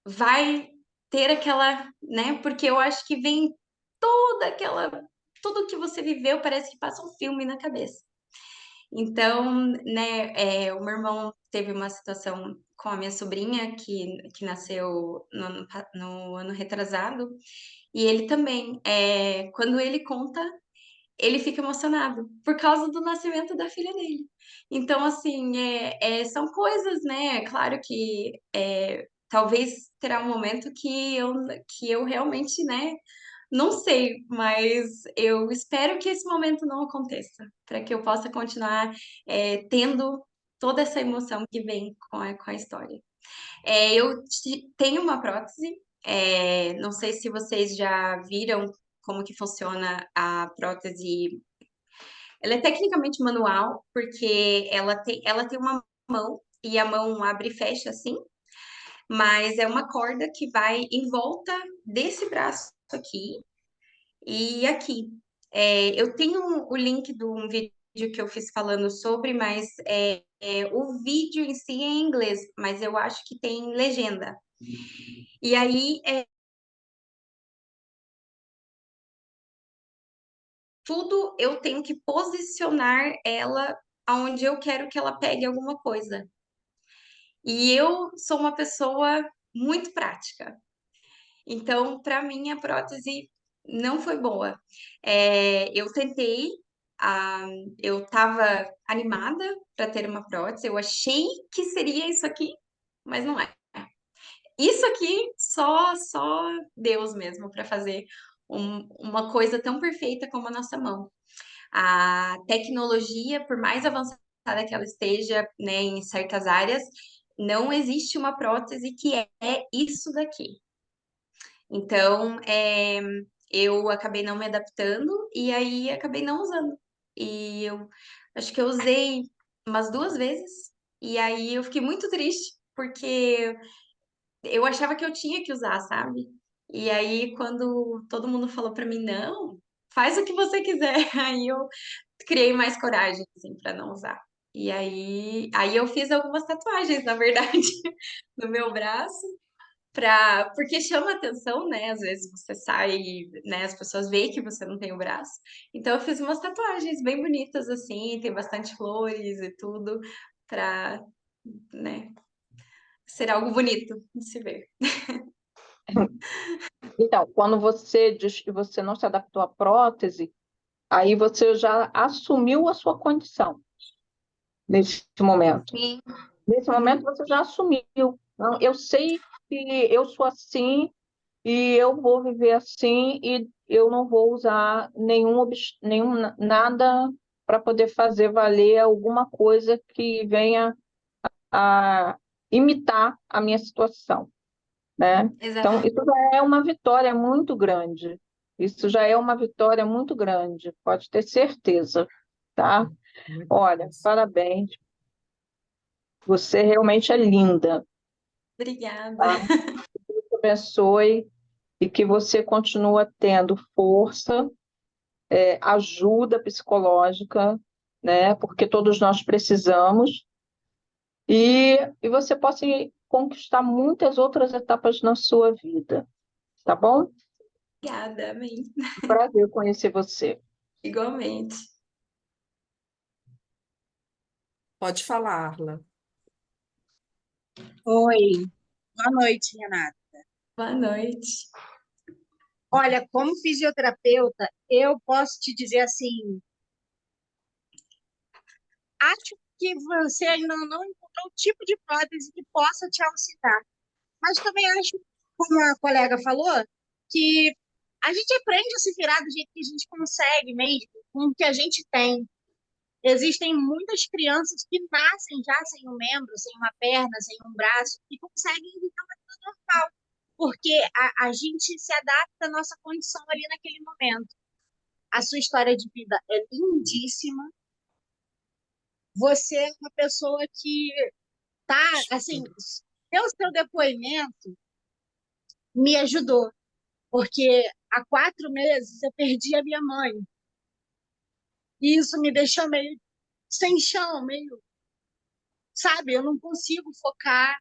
vai ter aquela, né, porque eu acho que vem toda aquela, tudo que você viveu parece que passa um filme na cabeça. Então, né, o meu irmão teve uma situação com a minha sobrinha que nasceu no ano retrasado, e ele também, quando ele conta, ele fica emocionado por causa do nascimento da filha dele. Então, assim, são coisas, né? É claro que talvez terá um momento que eu realmente, né? Não sei, mas eu espero que esse momento não aconteça, para que eu possa continuar tendo toda essa emoção que vem com a história. Tenho uma prótese, não sei se vocês já viram como que funciona a prótese. Ela é tecnicamente manual, porque ela tem uma mão, e a mão abre e fecha assim, mas é uma corda que vai em volta desse braço aqui e aqui. Eu tenho o link de um vídeo vídeo que eu fiz falando sobre, mas o vídeo em si é em inglês, mas eu acho que tem legenda. E aí, tudo eu tenho que posicionar ela aonde eu quero que ela pegue alguma coisa. E eu sou uma pessoa muito prática. Então, para mim, a prótese não foi boa. Eu tentei, ah, eu estava animada para ter uma prótese, eu achei que seria isso aqui, mas não é. Isso aqui só Deus mesmo para fazer uma coisa tão perfeita como a nossa mão. A tecnologia, por mais avançada que ela esteja, né, em certas áreas, não existe uma prótese que é isso daqui. Então, eu acabei não me adaptando e aí acabei não usando. E eu acho que eu usei umas 2 vezes e aí eu fiquei muito triste porque eu achava que eu tinha que usar, sabe? E aí quando todo mundo falou pra mim, não, faz o que você quiser, aí eu criei mais coragem assim para não usar. E aí eu fiz algumas tatuagens, na verdade, no meu braço porque chama atenção, né? Às vezes você sai, né? As pessoas veem que você não tem o braço. Então eu fiz umas tatuagens bem bonitas assim, tem bastante flores e tudo para, né, ser algo bonito de se ver. Então, quando você diz que você não se adaptou à prótese, aí você já assumiu a sua condição nesse momento. Sim. Nesse momento Uhum. você já assumiu. Não, eu sei que eu sou assim e eu vou viver assim e eu não vou usar nenhum nada para poder fazer valer alguma coisa que venha a imitar a minha situação, né? Então, Exatamente. isso já é uma vitória muito grande. Isso já é uma vitória muito grande, pode ter certeza, tá? Muito Olha, bom. parabéns. Você realmente é linda, Obrigada. tá? Deus te abençoe e que você continue tendo força, ajuda psicológica, né? Porque todos nós precisamos, e você possa conquistar muitas outras etapas na sua vida, tá bom? Obrigada, amém. Prazer conhecer você. Igualmente. Pode falar, Arla. Oi, boa noite, Renata. Boa noite. Olha, como fisioterapeuta, eu posso te dizer assim, acho que você ainda não encontrou o tipo de prótese que possa te auxiliar. Mas também acho, como a colega falou, que a gente aprende a se virar do jeito que a gente consegue mesmo, com o que a gente tem. Existem muitas crianças que nascem já sem um membro, sem uma perna, sem um braço, e conseguem viver uma vida normal, porque a gente se adapta à nossa condição ali naquele momento. A sua história de vida é lindíssima. Você é uma pessoa que tá, assim, pelo seu depoimento, me ajudou, porque há 4 meses eu perdi a minha mãe. E isso me deixou meio sem chão, meio, sabe, eu não consigo focar,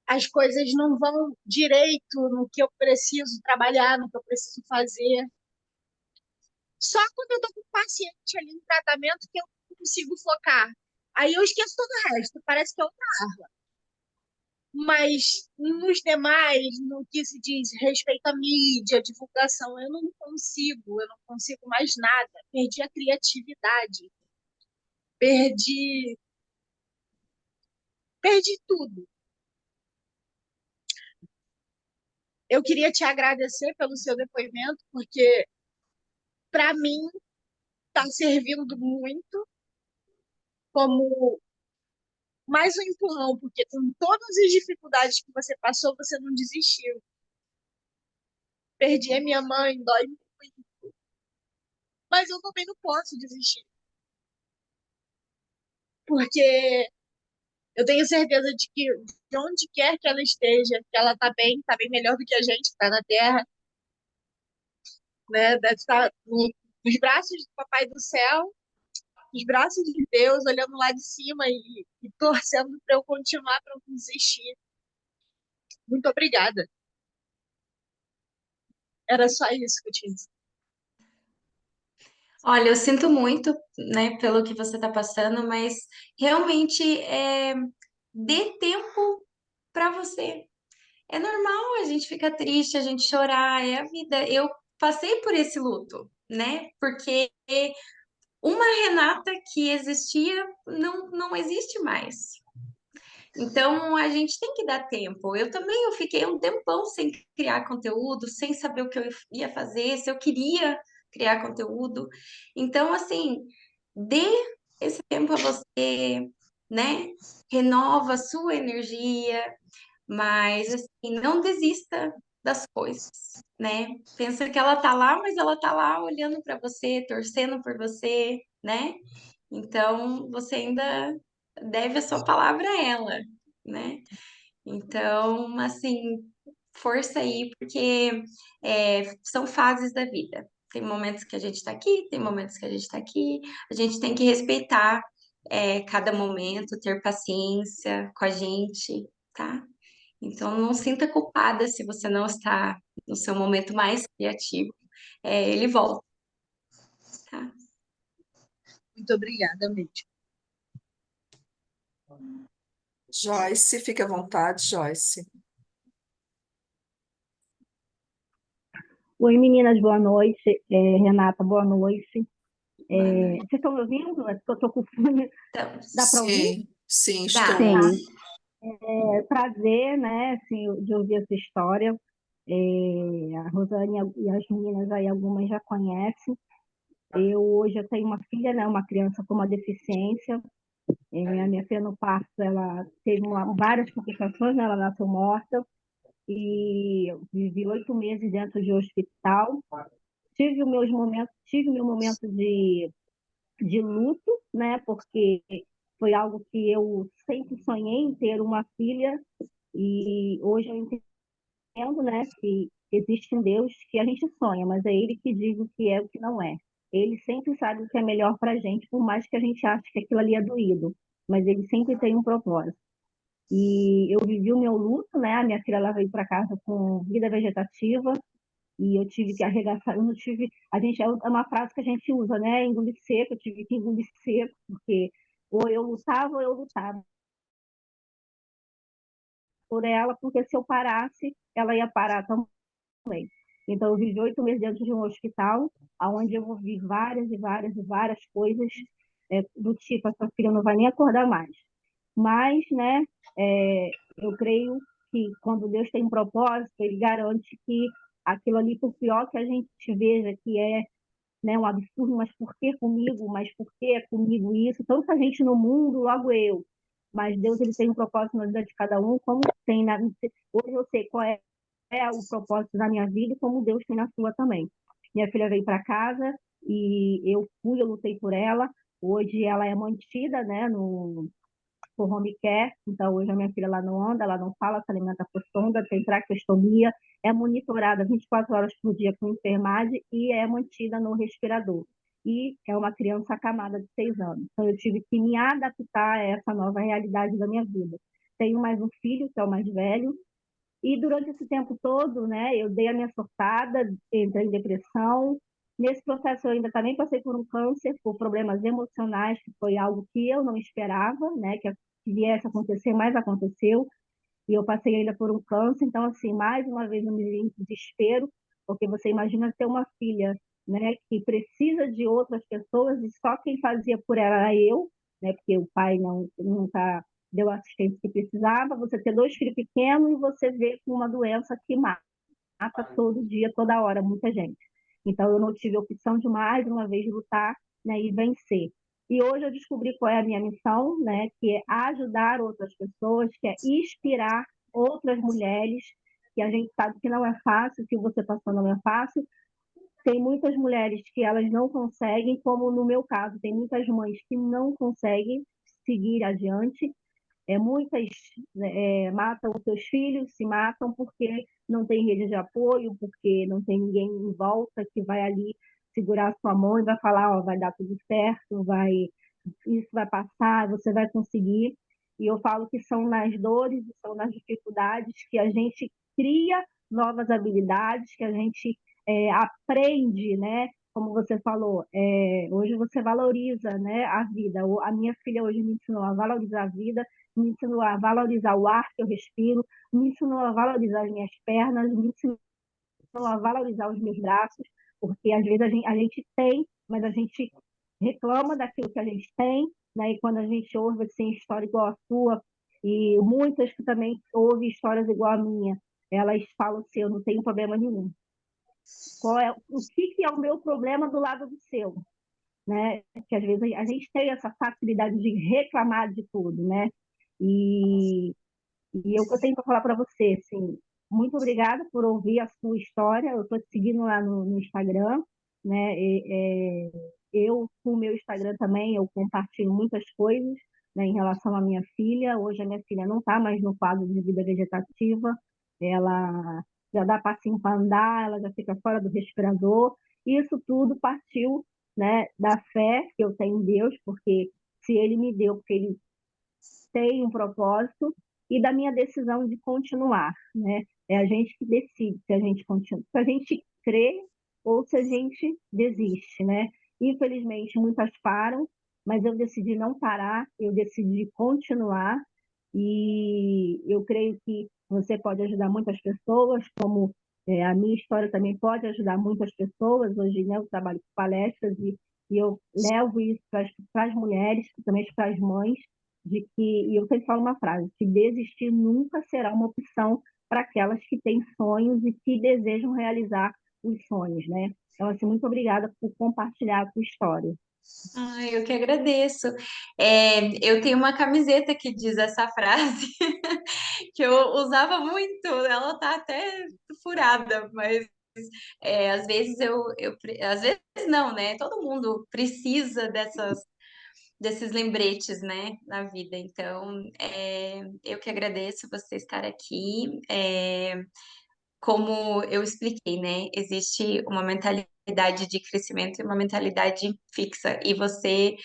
as coisas não vão direito no que eu preciso trabalhar, no que eu preciso fazer. Só quando eu estou com o paciente ali no tratamento que eu consigo focar. Aí eu esqueço todo o resto, parece que é outra Arla. Mas nos demais, no que se diz respeito à mídia, divulgação, eu não consigo mais nada. Perdi a criatividade, perdi, perdi tudo. Eu queria te agradecer pelo seu depoimento, porque para mim está servindo muito como mais um empurrão, porque com todas as dificuldades que você passou, você não desistiu. Perdi a minha mãe, dói muito, mas eu também não posso desistir, porque eu tenho certeza de que de onde quer que ela esteja, que ela tá bem melhor do que a gente que tá na Terra, né? Deve estar nos braços do Papai do Céu, nos braços de Deus, olhando lá de cima e torcendo para eu continuar, para eu não desistir. Muito obrigada. Era só isso que eu tinha. Olha, eu sinto muito, né, pelo que você está passando, mas realmente dê tempo para você. É normal a gente ficar triste, a gente chorar, é a vida. Eu passei por esse luto, né? Porque uma Renata que existia não existe mais. Então a gente tem que dar tempo. Eu fiquei um tempão sem criar conteúdo, sem saber o que eu ia fazer, se eu queria criar conteúdo. Então, assim, dê esse tempo a você, né? Renova a sua energia, mas assim, não desista das coisas, né? Pensa que ela tá lá, mas ela tá lá olhando para você, torcendo por você, né? Então, você ainda deve a sua palavra a ela, né? Então, assim, força aí, porque são fases da vida. Tem momentos que a gente está aqui, tem momentos que a gente está aqui. A gente tem que respeitar cada momento, ter paciência com a gente, tá? Então, não sinta culpada se você não está no seu momento mais criativo. Ele volta, tá? Muito obrigada mesmo. Joyce, fique à vontade, Joyce. Oi, meninas, boa noite. Renata, boa noite. Boa noite. Vocês estão me ouvindo? É porque eu estou com fone. Então, Dá para ouvir? Sim, sim, dá. estou. Sim. Prazer, né, assim, de ouvir essa história. A Rosane e as meninas aí, algumas já conhecem. Hoje eu tenho uma filha, né, uma criança com uma deficiência. A minha filha no parto, ela teve várias complicações, né, ela nasceu morta. E eu vivi 8 meses dentro de hospital. Tive meu momento de luto, né? Porque foi algo que eu sempre sonhei em ter uma filha e hoje eu entendo, né, que existe um Deus que a gente sonha, mas é Ele que diz o que é e o que não é. Ele sempre sabe o que é melhor para a gente, por mais que a gente ache que aquilo ali é doído, mas Ele sempre tem um propósito. E eu vivi o meu luto, né? A minha filha ela veio para casa com vida vegetativa, e eu tive que arregaçar, eu não tive, a gente é uma frase que a gente usa, né? Engolir seco, eu tive que engolir seco, porque ou eu lutava ou eu lutava por ela, porque se eu parasse, ela ia parar também. Então eu vivi 8 meses dentro de um hospital, onde eu ouvi várias e várias e várias coisas do tipo, essa filha não vai nem acordar mais. Mas, né, eu creio que quando Deus tem um propósito, Ele garante que aquilo ali, por pior que a gente veja que é, né, um absurdo, mas por que comigo? Mas por que é comigo isso? Tanta gente no mundo, logo eu. Mas Deus ele tem um propósito na vida de cada um, como tem na. Hoje eu sei qual é o propósito da minha vida, como Deus tem na sua também. Minha filha veio para casa e eu lutei por ela. Hoje ela é mantida, né, no por home care, então hoje a minha filha ela não anda, ela não fala, se alimenta por sonda, tem traqueostomia, é monitorada 24 horas por dia com enfermagem e é mantida no respirador. E é uma criança acamada de 6 anos. Então eu tive que me adaptar a essa nova realidade da minha vida. Tenho mais um filho, que é o mais velho, e durante esse tempo todo, né, eu dei a minha surtada, entrei em depressão. Nesse processo eu ainda também passei por um câncer, por problemas emocionais, que foi algo que eu não esperava, né, que viesse a acontecer, mas aconteceu. E eu passei ainda por um câncer, então assim, mais uma vez eu me vi em desespero, porque você imagina ter uma filha, né, que precisa de outras pessoas e só quem fazia por ela era eu, né, porque o pai não nunca deu a assistência que precisava. Você ter 2 filhos pequenos e você vê com uma doença que mata todo dia, toda hora, muita gente. Então eu não tive a opção de mais uma vez lutar, né, e vencer. E hoje eu descobri qual é a minha missão, né, que é ajudar outras pessoas, que é inspirar outras mulheres, que a gente sabe que não é fácil, que você passou não é fácil. Tem muitas mulheres que elas não conseguem, como no meu caso, tem muitas mães que não conseguem seguir adiante. Muitas matam os seus filhos, se matam porque não tem rede de apoio, porque não tem ninguém em volta que vai ali segurar a sua mão e vai falar, ó, vai dar tudo certo, vai isso vai passar, você vai conseguir. E eu falo que são nas dores, são nas dificuldades que a gente cria novas habilidades, que a gente aprende, né? Como você falou, hoje você valoriza, né, a vida. A minha filha hoje me ensinou a valorizar a vida, me ensinou a valorizar o ar que eu respiro, me ensinou a valorizar as minhas pernas, me ensinou a valorizar os meus braços, porque às vezes a gente tem, mas a gente reclama daquilo que a gente tem, né? E quando a gente ouve assim, história igual a sua, e muitas que também ouvem histórias igual a minha, elas falam assim, eu não tenho problema nenhum. O que é o meu problema do lado do seu? Né? Que às vezes a gente tem essa facilidade de reclamar de tudo, né? E, e eu tenho para falar para você, assim, muito obrigada por ouvir a sua história. Eu estou te seguindo lá no Instagram, né? Eu, com o meu Instagram também, eu compartilho muitas coisas, né, em relação à minha filha. Hoje a minha filha não está mais no quadro de vida vegetativa, ela já dá passinho para andar, ela já fica fora do respirador. Isso tudo partiu, né, da fé que eu tenho em Deus, porque se Ele me deu, porque Ele tem um propósito, e da minha decisão de continuar, né? É a gente que decide se a gente continua, se a gente crê ou se a gente desiste, né? Infelizmente, muitas param, mas eu decidi não parar, eu decidi continuar, e eu creio que você pode ajudar muitas pessoas, como a minha história também pode ajudar muitas pessoas. Hoje, né, eu trabalho com palestras e eu levo isso para as mulheres, também para as mães, de que, e eu sempre falo uma frase, que desistir nunca será uma opção para aquelas que têm sonhos e que desejam realizar os sonhos, né? Então, assim, muito obrigada por compartilhar a tua história. Eu que agradeço. Eu tenho uma camiseta que diz essa frase, que eu usava muito, ela tá até furada, mas às vezes às vezes não, né? Todo mundo precisa desses lembretes, né, na vida. Então, eu que agradeço você estar aqui. Como eu expliquei, né, existe uma mentalidade de crescimento e uma mentalidade fixa, e você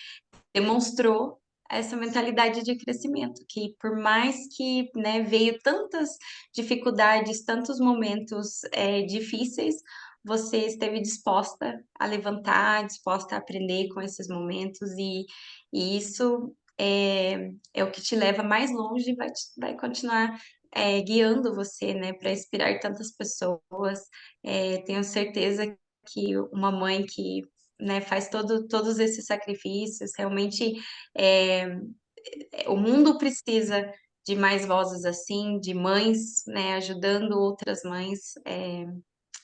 demonstrou essa mentalidade de crescimento, que por mais que, né, veio tantas dificuldades, tantos momentos difíceis, você esteve disposta a levantar, disposta a aprender com esses momentos, e isso é o que te leva mais longe e vai continuar guiando você, né, para inspirar tantas pessoas. Tenho certeza que uma mãe que, né, faz todos esses sacrifícios, realmente é, o mundo precisa de mais vozes assim, de mães, né, ajudando outras mães,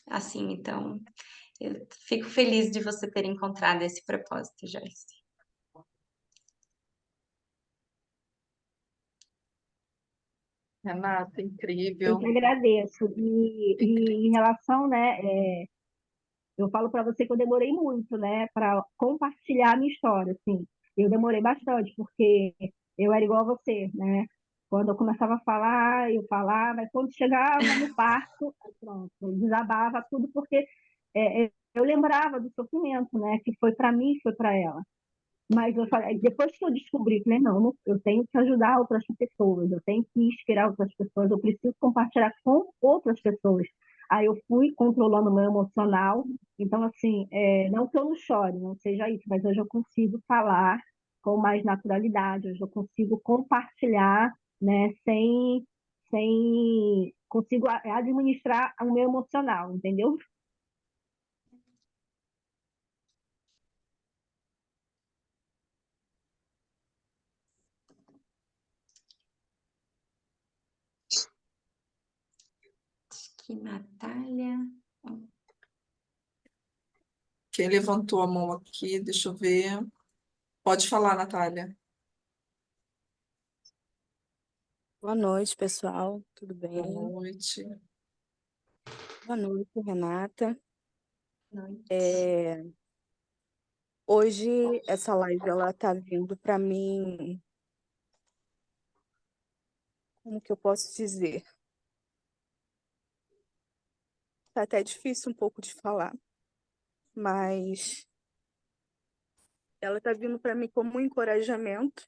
assim. Então, eu fico feliz de você ter encontrado esse propósito, Joyce. Renata, Eu que incrível. agradeço. E em relação, né, eu falo para você que eu demorei muito, né, para compartilhar a minha história, assim. Eu demorei bastante, porque eu era igual a você, né? Quando eu começava a falar, eu falava, mas quando chegava no parto, aí pronto, eu desabava tudo, porque eu lembrava do sofrimento, né, que foi para mim, foi para ela. Mas eu falei, depois que eu descobri, falei, não, eu tenho que ajudar outras pessoas, eu tenho que inspirar outras pessoas, eu preciso compartilhar com outras pessoas. Aí eu fui controlando o meu emocional. Então, assim, não que eu não chore, não seja isso, mas hoje eu consigo falar com mais naturalidade, hoje eu consigo compartilhar, né, consigo administrar o meu emocional, entendeu? Que Natália. Quem levantou a mão aqui, deixa eu ver. Pode falar, Natália. Boa noite, pessoal. Tudo Boa bem? noite. Boa noite, Renata. Não. É, hoje essa live ela tá vindo para mim, como que eu posso dizer? Tá até difícil um pouco de falar, mas ela está vindo para mim como um encorajamento.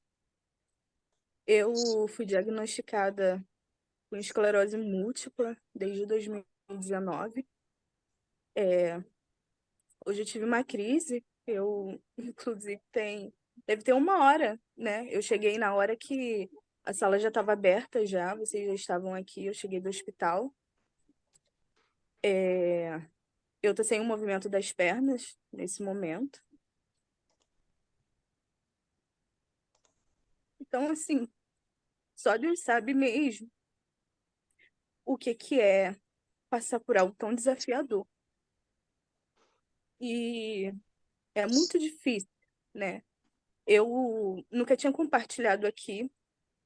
Eu fui diagnosticada com esclerose múltipla desde 2019. Hoje eu tive uma crise, inclusive, deve ter uma hora, né? Eu cheguei na hora que a sala já estava aberta já, vocês já estavam aqui, eu cheguei do hospital. Eu tô sem o movimento das pernas nesse momento. Então, assim, só Deus sabe mesmo o que que é passar por algo tão desafiador. E é muito difícil, né? Eu nunca tinha compartilhado aqui.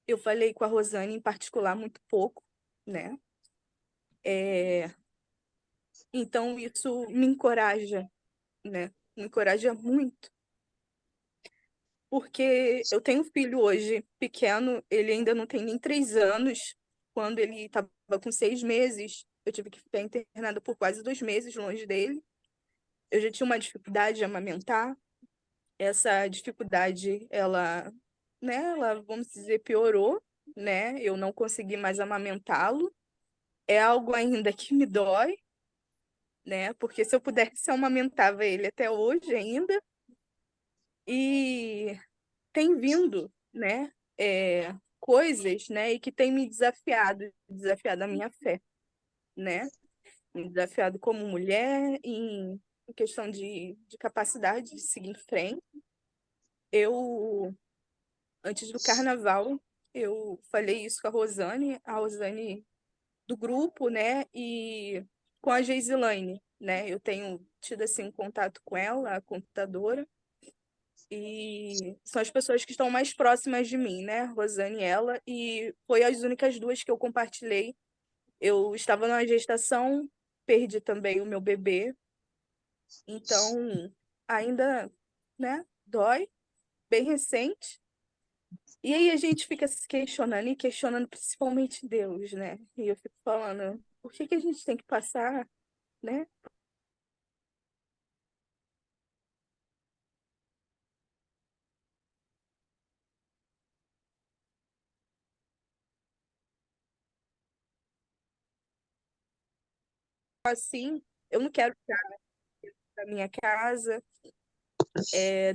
Eu falei com a Rosane em particular muito pouco, né? Então isso me encoraja, né? Me encoraja muito, porque eu tenho um filho hoje pequeno, ele ainda não tem nem 3 anos. Quando ele estava com 6 meses, eu tive que ficar internada por quase 2 meses longe dele. Eu já tinha uma dificuldade de amamentar. Essa dificuldade, ela, vamos dizer, piorou, né? Eu não consegui mais amamentá-lo. É algo ainda que me dói, né? Porque se eu pudesse, eu amamentava ele até hoje ainda. E tem vindo, né? Coisas, né? E que tem me desafiado a minha fé, né? Me desafiado como mulher em questão de capacidade de seguir em frente. Eu Antes do carnaval, eu falei isso com a Rosane do grupo, né? E com a Geisilane, né? Eu tenho tido assim um contato com ela, a computadora, e são as pessoas que estão mais próximas de mim, né? Rosane e ela, e foi as únicas duas que eu compartilhei. Eu estava na gestação, perdi também o meu bebê, então ainda, né? Dói, bem recente. E aí a gente fica se questionando e questionando principalmente Deus, né? E eu fico falando, por que que a gente tem que passar, né? Assim, eu não quero ficar na minha casa,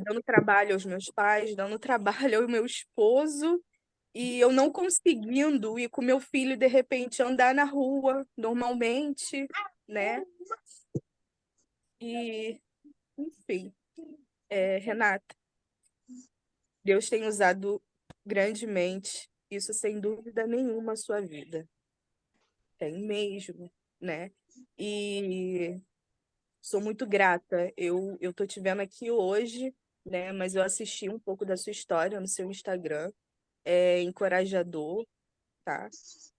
dando trabalho aos meus pais, dando trabalho ao meu esposo, e eu não conseguindo ir com meu filho, de repente, andar na rua normalmente, né? E, enfim, Renata, Deus tem usado grandemente isso, sem dúvida nenhuma, a sua vida. Tem mesmo, né? E sou muito grata. Eu tô te vendo aqui hoje, né? Mas eu assisti um pouco da sua história no seu Instagram. É encorajador, tá?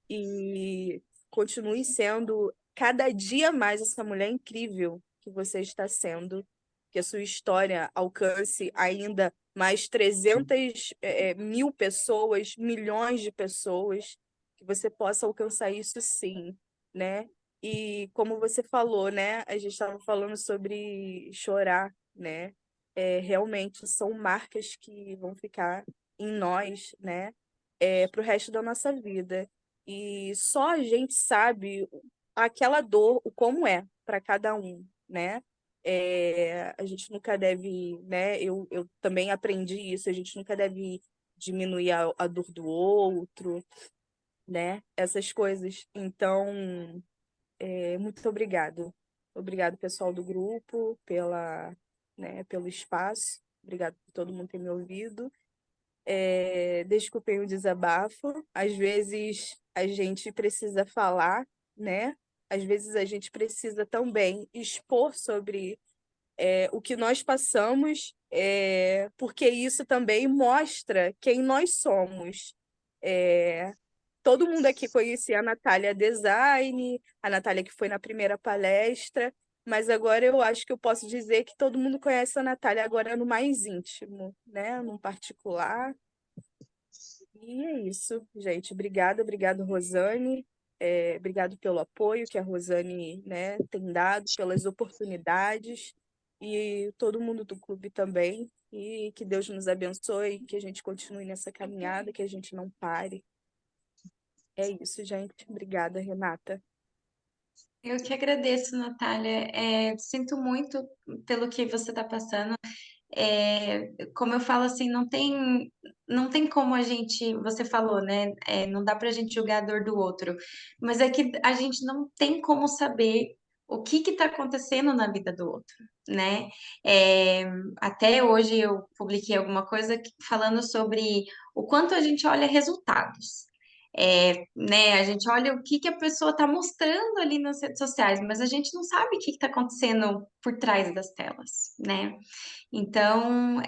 E continue sendo cada dia mais essa mulher incrível que você está sendo, que a sua história alcance ainda mais 300 mil pessoas, milhões de pessoas, que você possa alcançar isso sim, né? E como você falou, né? A gente estava falando sobre chorar, né? Realmente são marcas que vão ficar em nós, né? Para o resto da nossa vida. E só a gente sabe aquela dor, o como é para cada um, né? A gente nunca deve, né? Eu também aprendi isso, a gente nunca deve diminuir a dor do outro, né? Essas coisas. Então, muito obrigado. Obrigado, pessoal do grupo, pelo espaço. Obrigado por todo mundo ter me ouvido. Desculpem o desabafo. Às vezes a gente precisa falar, né? Às vezes a gente precisa também expor sobre o que nós passamos, porque isso também mostra quem nós somos. É, Todo mundo aqui conhecia a Natália Design, a Natália que foi na primeira palestra, mas agora eu acho que eu posso dizer que todo mundo conhece a Natália agora no mais íntimo, né? No particular. E é isso, gente. Obrigada, obrigado, Rosane. Obrigado pelo apoio que a Rosane, né, tem dado, pelas oportunidades. e todo mundo do clube também. E que Deus nos abençoe, que a gente continue nessa caminhada, que a gente não pare. É isso, gente. Obrigada, Renata. Eu que agradeço, Natália. Sinto muito pelo que você está passando. Como eu falo assim, não tem como a gente, você falou, né? Não dá pra gente julgar a dor do outro, mas é que a gente não tem como saber o que está acontecendo na vida do outro, né? É, Até hoje eu publiquei alguma coisa falando sobre o quanto a gente olha resultados. Né, a gente olha o que a pessoa está mostrando ali nas redes sociais, mas a gente não sabe o que está acontecendo por trás das telas, né? Então,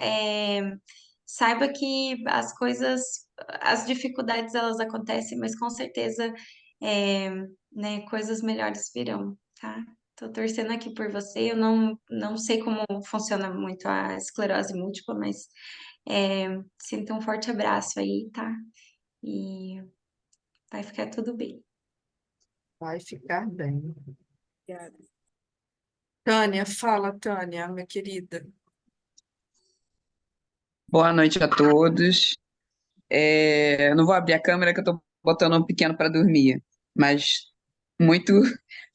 saiba que as coisas, as dificuldades elas acontecem, mas com certeza, é, né, coisas melhores virão, tá? Tô torcendo aqui por você. Eu não sei como funciona muito a esclerose múltipla, mas sinto um forte abraço aí, tá? E vai ficar tudo bem. Vai ficar bem. Obrigada. Tânia, fala, Tânia, minha querida. Boa noite a todos. Eu não vou abrir a câmera que eu estou botando um pequeno para dormir, mas muito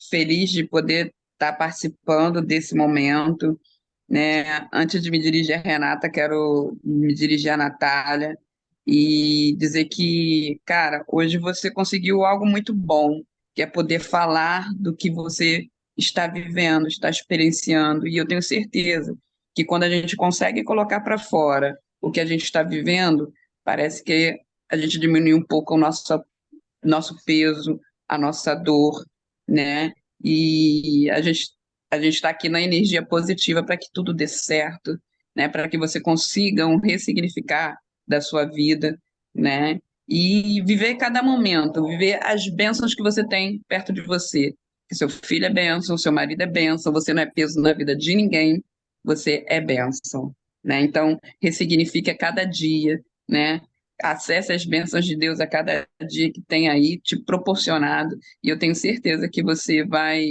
feliz de poder estar participando desse momento, né? Antes de me dirigir à Renata, quero me dirigir à Natália e dizer que, cara, hoje você conseguiu algo muito bom, que é poder falar do que você está vivendo, está experienciando, e eu tenho certeza que quando a gente consegue colocar para fora o que a gente está vivendo, parece que a gente diminui um pouco o nosso peso, a nossa dor, né? E a gente está aqui na energia positiva para que tudo dê certo, né? Para que você consiga um ressignificar da sua vida, né? E viver cada momento, viver as bênçãos que você tem perto de você. Que seu filho é bênção, seu marido é bênção, você não é peso na vida de ninguém, você é bênção, né? Então, ressignifique a cada dia, né? Acesse as bênçãos de Deus a cada dia que tem aí te proporcionado, e eu tenho certeza que você vai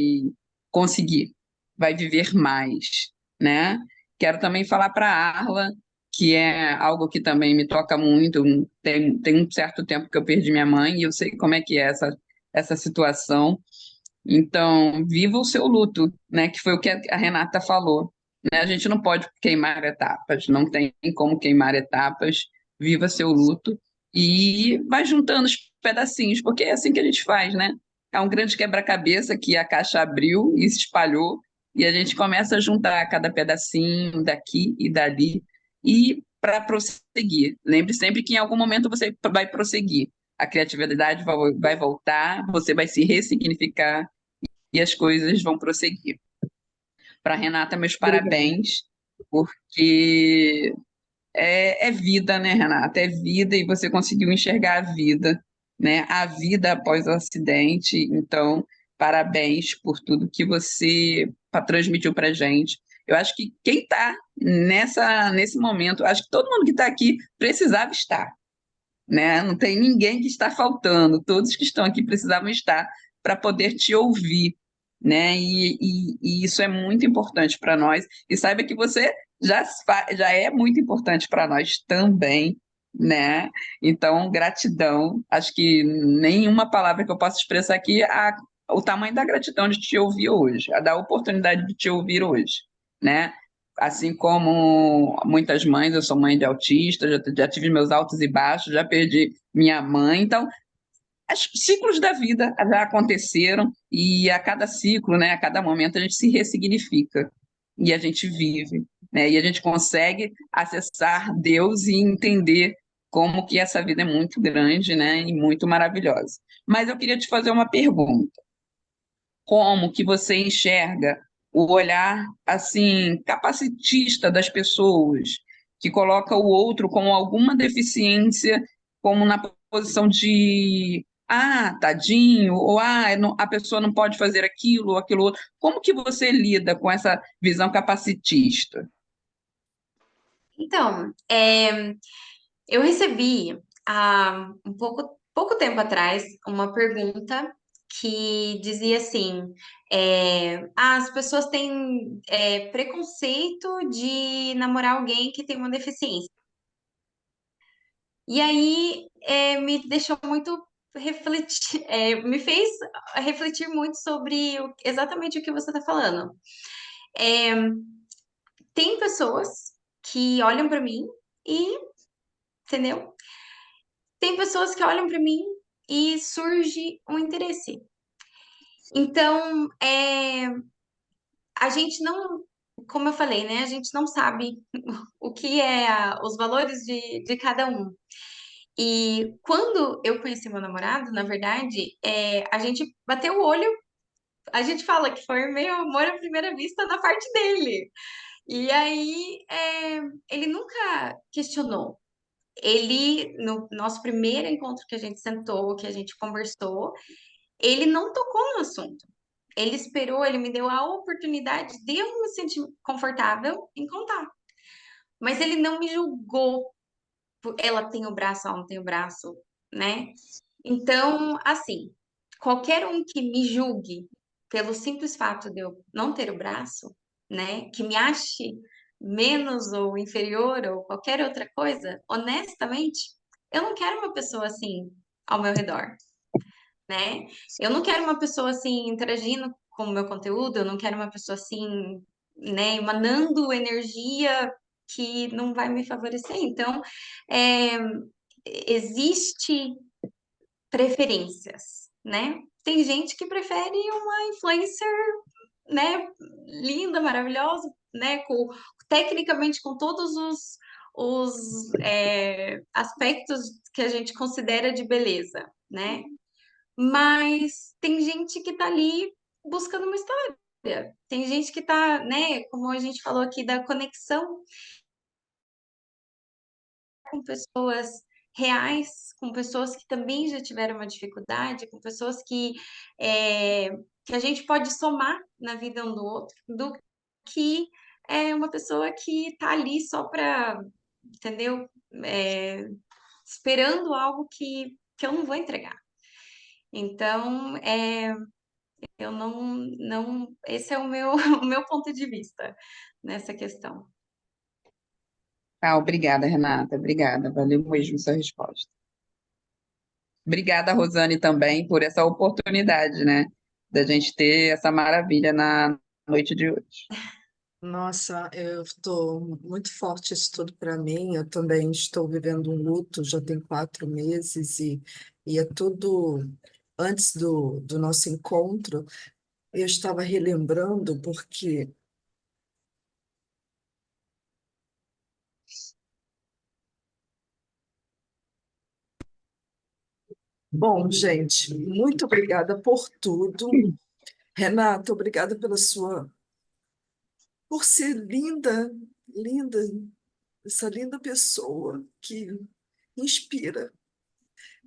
conseguir, vai viver mais, né? Quero também falar para a Arla, que é algo que também me toca muito. Tem um certo tempo que eu perdi minha mãe e eu sei como é que é essa situação. Então, viva o seu luto, né? Que foi o que a Renata falou, né? A gente não pode queimar etapas, não tem como queimar etapas. Viva seu luto e vai juntando os pedacinhos, porque é assim que a gente faz, né? É um grande quebra-cabeça que a caixa abriu e se espalhou, e a gente começa a juntar cada pedacinho daqui e dali, e para prosseguir. Lembre sempre que em algum momento você vai prosseguir. A criatividade vai voltar, você vai se ressignificar e as coisas vão prosseguir. Para Renata, meus Obrigada. parabéns, porque é vida, né, Renata? É vida e você conseguiu enxergar a vida, né? A vida após o acidente. Então, parabéns por tudo que você transmitiu para gente. Eu acho que quem está nesse momento, acho que todo mundo que está aqui precisava estar, né? Não tem ninguém que está faltando, todos que estão aqui precisavam estar para poder te ouvir, né? E isso é muito importante para nós. E saiba que você já é muito importante para nós também, né? Então, gratidão. Acho que nenhuma palavra que eu possa expressar aqui o tamanho da gratidão de te ouvir hoje, a da oportunidade de te ouvir hoje, né? Assim como muitas mães, eu sou mãe de autista, já tive meus altos e baixos, já perdi minha mãe. Então, os ciclos da vida já aconteceram e a cada ciclo, né, a cada momento a gente se ressignifica e a gente vive, né, e a gente consegue acessar Deus e entender como que essa vida é muito grande, né, e muito maravilhosa. Mas eu queria te fazer uma pergunta. Como que você enxerga o olhar assim capacitista das pessoas, que coloca o outro com alguma deficiência como na posição de tadinho, ou a pessoa não pode fazer aquilo ou aquilo outro. Como que você lida com essa visão capacitista? Então, eu recebi há pouco tempo atrás uma pergunta que dizia assim: as pessoas têm preconceito de namorar alguém que tem uma deficiência. E aí me deixou muito refletir, me fez refletir muito sobre exatamente o que você está falando. É, tem pessoas que olham para mim e, entendeu? Tem pessoas que olham para mim e surge um interesse. Então, a gente não, como eu falei, né? A gente não sabe o que os valores de cada um. E quando eu conheci meu namorado, na verdade, a gente bateu o olho, a gente fala que foi meio amor à primeira vista da parte dele. E aí, ele nunca questionou. Ele, no nosso primeiro encontro que a gente sentou, que a gente conversou, ele não tocou no assunto. Ele esperou, ele me deu a oportunidade de eu me sentir confortável em contar. Mas ele não me julgou. Ela tem o braço, ela não tem o braço, né? Então, assim, qualquer um que me julgue pelo simples fato de eu não ter o braço, né? Que me ache menos ou inferior ou qualquer outra coisa, honestamente, eu não quero uma pessoa assim ao meu redor, né? Eu não quero uma pessoa assim interagindo com o meu conteúdo, eu não quero uma pessoa assim, né, emanando energia que não vai me favorecer. Então, é, existe preferências, né? Tem gente que prefere uma influencer, né, linda, maravilhosa, né, tecnicamente com todos os aspectos que a gente considera de beleza, né? Mas tem gente que tá ali buscando uma história. Tem gente que tá, né, como a gente falou aqui, da conexão com pessoas reais, com pessoas que também já tiveram uma dificuldade, com pessoas que a gente pode somar na vida um do outro, do que uma pessoa que está ali só para, entendeu? Esperando algo que eu não vou entregar. Então, eu não, esse é o meu, o meu ponto de vista nessa questão. Ah, obrigada, Renata. Obrigada. Valeu mesmo sua resposta. Obrigada, Rosane, também por essa oportunidade, né? Da gente ter essa maravilha na noite de hoje. Nossa, eu estou muito forte isso tudo para mim. Eu também estou vivendo um luto, já tem 4 meses, e é tudo antes do nosso encontro. Eu estava relembrando, porque, bom, gente, muito obrigada por tudo. Renata, obrigada por ser linda, linda, essa linda pessoa que inspira.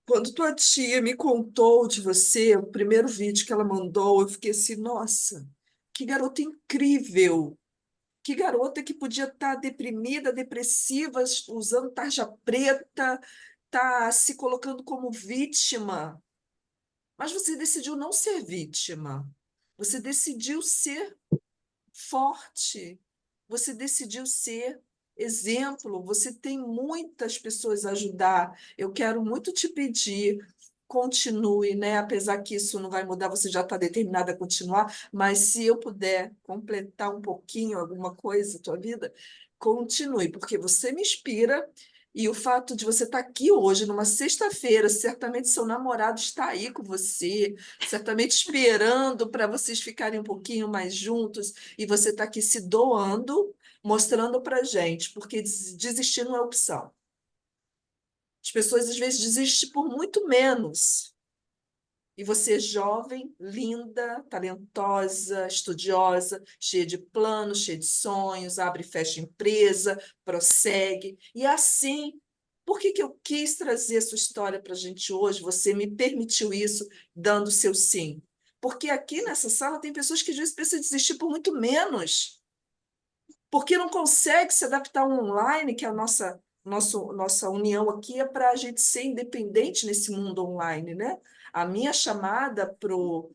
Quando tua tia me contou de você, o primeiro vídeo que ela mandou, eu fiquei assim, nossa, que garota incrível! Que garota que podia estar deprimida, depressiva, usando tarja preta, tá se colocando como vítima. Mas você decidiu não ser vítima. Você decidiu ser forte. Você decidiu ser exemplo. Você tem muitas pessoas a ajudar. Eu quero muito te pedir, continue, né? Apesar que isso não vai mudar, você já está determinada a continuar, mas se eu puder completar um pouquinho alguma coisa na tua vida, continue, porque você me inspira. E o fato de você estar aqui hoje, numa sexta-feira, certamente seu namorado está aí com você, certamente esperando para vocês ficarem um pouquinho mais juntos, e você está aqui se doando, mostrando para gente, porque desistir não é opção. As pessoas às vezes desistem por muito menos. E você é jovem, linda, talentosa, estudiosa, cheia de planos, cheia de sonhos, abre e fecha empresa, prossegue. E assim, por que eu quis trazer a sua história para a gente hoje? Você me permitiu isso, dando o seu sim. Porque aqui nessa sala tem pessoas que às vezes precisam desistir por muito menos, porque não consegue se adaptar ao online, que é a nossa união aqui é para a gente ser independente nesse mundo online, né? A minha chamada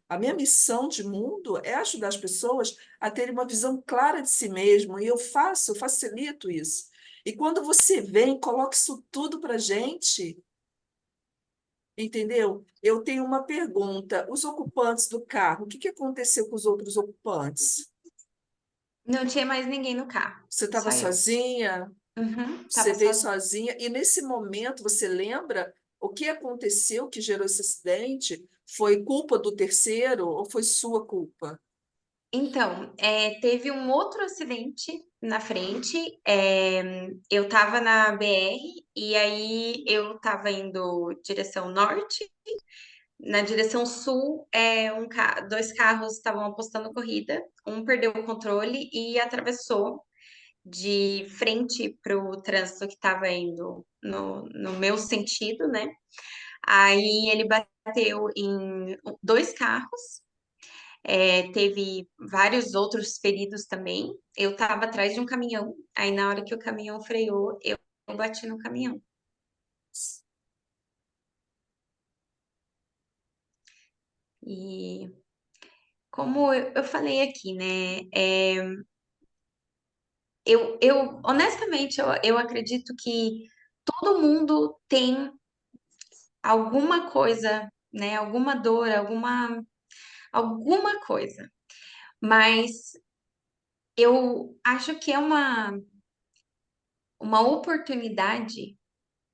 a minha missão de mundo é ajudar as pessoas a terem uma visão clara de si mesmo, e eu facilito isso. E quando você vem, coloca isso tudo para a gente, entendeu? Eu tenho uma pergunta: os ocupantes do carro, o que que aconteceu com os outros ocupantes? Não tinha mais ninguém no carro, Você estava só eu. sozinha? Uhum, Você tava veio sozinha. sozinha, e nesse momento você lembra o que aconteceu que gerou esse acidente? Foi culpa do terceiro ou foi sua culpa? Então, teve um outro acidente na frente. Eu tava na BR e aí eu tava indo direção norte. Na direção sul, dois carros estavam apostando corrida. Um perdeu o controle e atravessou de frente para o trânsito que estava indo no meu sentido, né? Aí ele bateu em dois carros, teve vários outros feridos também. Eu estava atrás de um caminhão, aí na hora que o caminhão freou, eu bati no caminhão. E como eu falei aqui, né? Honestamente, eu acredito que todo mundo tem alguma coisa, né? Alguma dor, alguma coisa. Mas eu acho que é uma oportunidade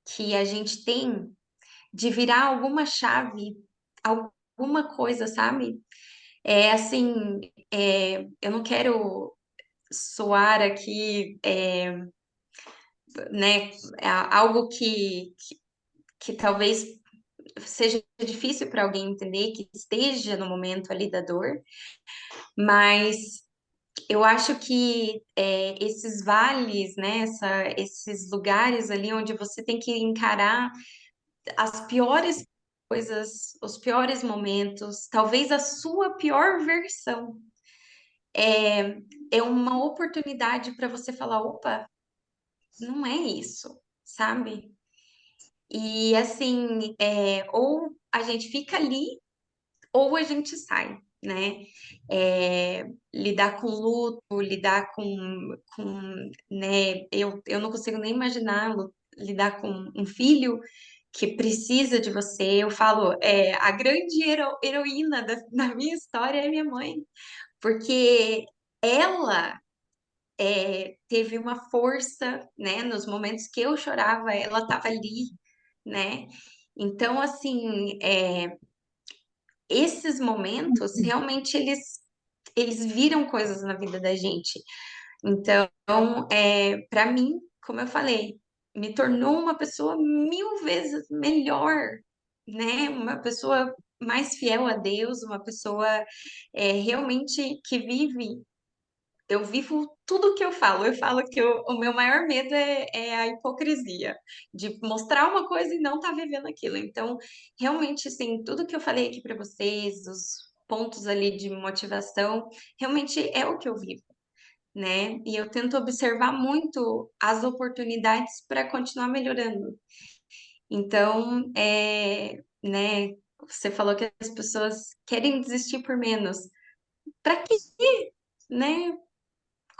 que a gente tem de virar alguma chave, alguma coisa, sabe? É assim, eu não quero soar aqui, né, algo que talvez seja difícil para alguém entender, que esteja no momento ali da dor, mas eu acho que esses vales, né, esses lugares ali onde você tem que encarar as piores coisas, os piores momentos, talvez a sua pior versão, é uma oportunidade para você falar, opa, não é isso, sabe? E assim, ou a gente fica ali, ou a gente sai, né? Lidar com luto, lidar né? Eu não consigo nem imaginar lidar com um filho que precisa de você. Eu falo, a grande heroína da minha história é minha mãe, porque ela teve uma força, né? Nos momentos que eu chorava, ela estava ali, né? Então, assim, esses momentos realmente eles viram coisas na vida da gente. Então, para mim, como eu falei, me tornou uma pessoa 1000 vezes melhor, né? Uma pessoa mais fiel a Deus, uma pessoa realmente que vive. Eu vivo tudo que eu falo. Eu falo que o meu maior medo é a hipocrisia, de mostrar uma coisa e não estar vivendo aquilo. Então, realmente, assim, tudo que eu falei aqui para vocês, os pontos ali de motivação, realmente é o que eu vivo, né? E eu tento observar muito as oportunidades para continuar melhorando. Então, né? Você falou que as pessoas querem desistir por menos. Para quê, né?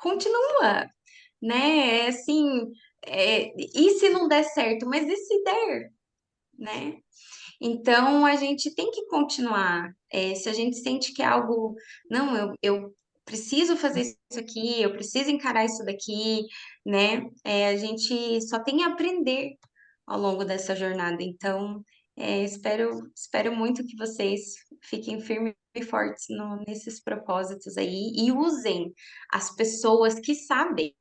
Continua, né? Assim, e se não der certo? Mas e se der, né? Então a gente tem que continuar. Se a gente sente que é algo, não, eu preciso fazer isso aqui, eu preciso encarar isso daqui, né? A gente só tem a aprender ao longo dessa jornada. Então, espero muito que vocês fiquem firmes e fortes nesses propósitos aí e usem as pessoas que sabem.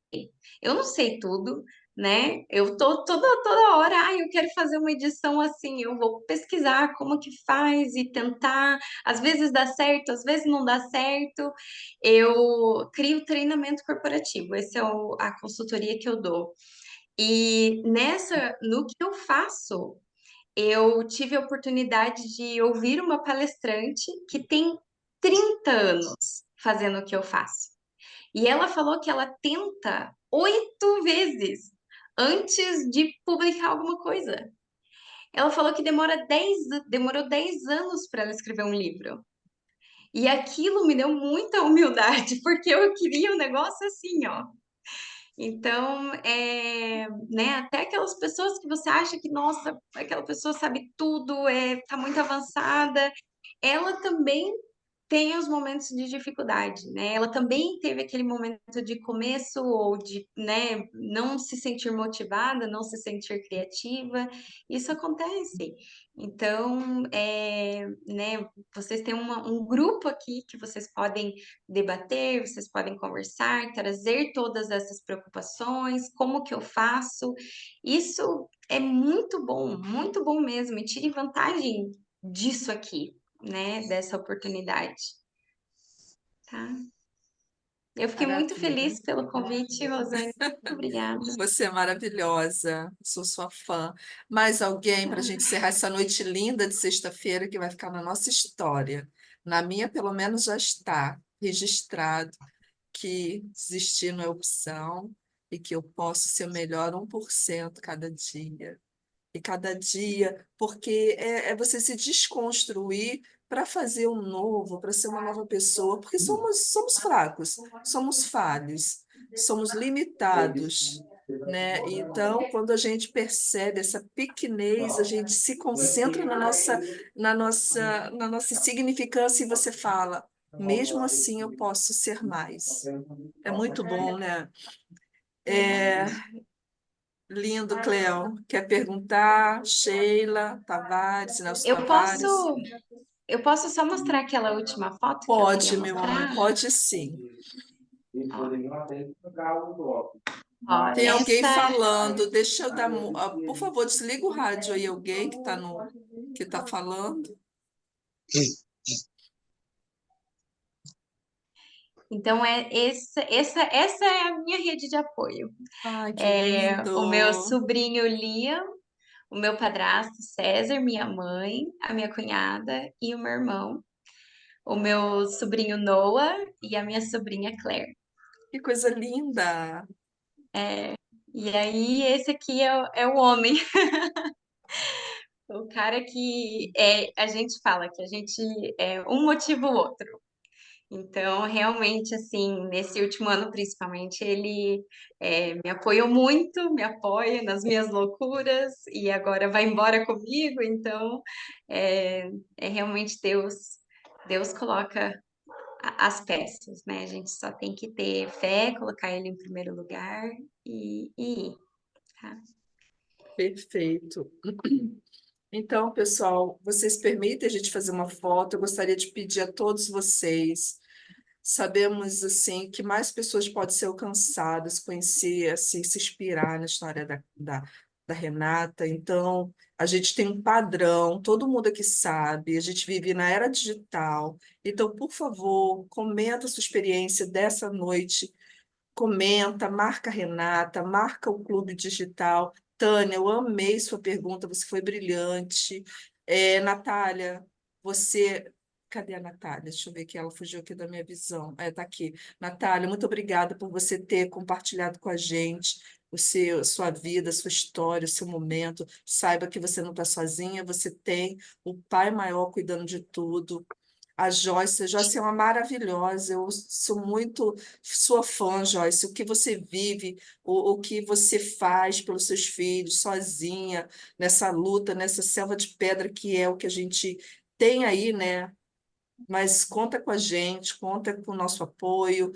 Eu não sei tudo, né? Eu tô toda hora, eu quero fazer uma edição assim, eu vou pesquisar como que faz e tentar, às vezes dá certo, às vezes não dá certo. Eu crio treinamento corporativo, essa é a consultoria que eu dou. E no que eu faço, eu tive a oportunidade de ouvir uma palestrante que tem 30 anos fazendo o que eu faço. E ela falou que ela tenta 8 vezes antes de publicar alguma coisa. Ela falou que demorou 10 anos para ela escrever um livro. E aquilo me deu muita humildade, porque eu queria um negócio assim, ó. Então, né, até aquelas pessoas que você acha que, nossa, aquela pessoa sabe tudo, tá muito avançada, ela também tem os momentos de dificuldade, né? Ela também teve aquele momento de começo ou de, né, não se sentir motivada, não se sentir criativa. Isso acontece. Então, né, vocês têm um grupo aqui que vocês podem debater, vocês podem conversar, trazer todas essas preocupações, como que eu faço. Isso é muito bom mesmo, e tire vantagem disso aqui, né, dessa oportunidade, tá? Eu fiquei muito Maravilha. feliz pelo convite, Rosane. Muito obrigada. Você é maravilhosa, sou sua fã. Mais alguém para a gente encerrar essa noite linda de sexta-feira que vai ficar na nossa história? Na minha, pelo menos, já está registrado que desistir não é opção e que eu posso ser o melhor 1% cada dia. E cada dia, porque é você se desconstruir para fazer um novo, para ser uma nova pessoa, porque somos fracos, somos falhos, somos limitados, né? Então, quando a gente percebe essa pequenez, a gente se concentra na nossa insignificância e você fala, mesmo assim eu posso ser mais. É muito bom, né? É, lindo, Cleo. Quer perguntar? Sheila Tavares, Nelson Eu Tavares? posso, eu posso só mostrar aquela última foto que eu queria Pode, meu amor, mostrar? pode sim. Ó, Tem alguém essa, falando, deixa eu dar. Por favor, desliga o rádio aí, alguém que está que tá falando. então essa é a minha rede de apoio. Ai, que O meu lindo! sobrinho Liam, o meu padrasto César, minha mãe, a minha cunhada e o meu irmão, o meu sobrinho Noah e a minha sobrinha Claire. Que coisa linda! E aí, esse aqui é o homem, o cara que a gente fala que a gente é um motiva o outro. Então, realmente, assim, nesse último ano, principalmente, ele me apoiou muito, me apoia nas minhas loucuras e agora vai embora comigo. Então, é realmente Deus coloca as peças, né? A gente só tem que ter fé, colocar ele em primeiro lugar e ir, tá? Perfeito. Então, pessoal, vocês permitem a gente fazer uma foto? Eu gostaria de pedir a todos vocês. Sabemos assim que mais pessoas podem ser alcançadas, conhecer, assim, se inspirar na história da Renata. Então, a gente tem um padrão, todo mundo aqui sabe, a gente vive na era digital. Então, por favor, comenta a sua experiência dessa noite, comenta, marca a Renata, marca o Clube Digital. Tânia, eu amei sua pergunta, você foi brilhante. Natália, você. Cadê a Natália? Deixa eu ver que ela fugiu aqui da minha visão. Está aqui. Natália, muito obrigada por você ter compartilhado com a gente sua vida, sua história, o seu momento. Saiba que você não está sozinha, você tem o Pai Maior cuidando de tudo. A Joyce é uma maravilhosa, eu sou muito sua fã, Joyce. O que você vive, o que você faz pelos seus filhos, sozinha, nessa luta, nessa selva de pedra que é o que a gente tem aí, né? Mas conta com a gente, conta com o nosso apoio,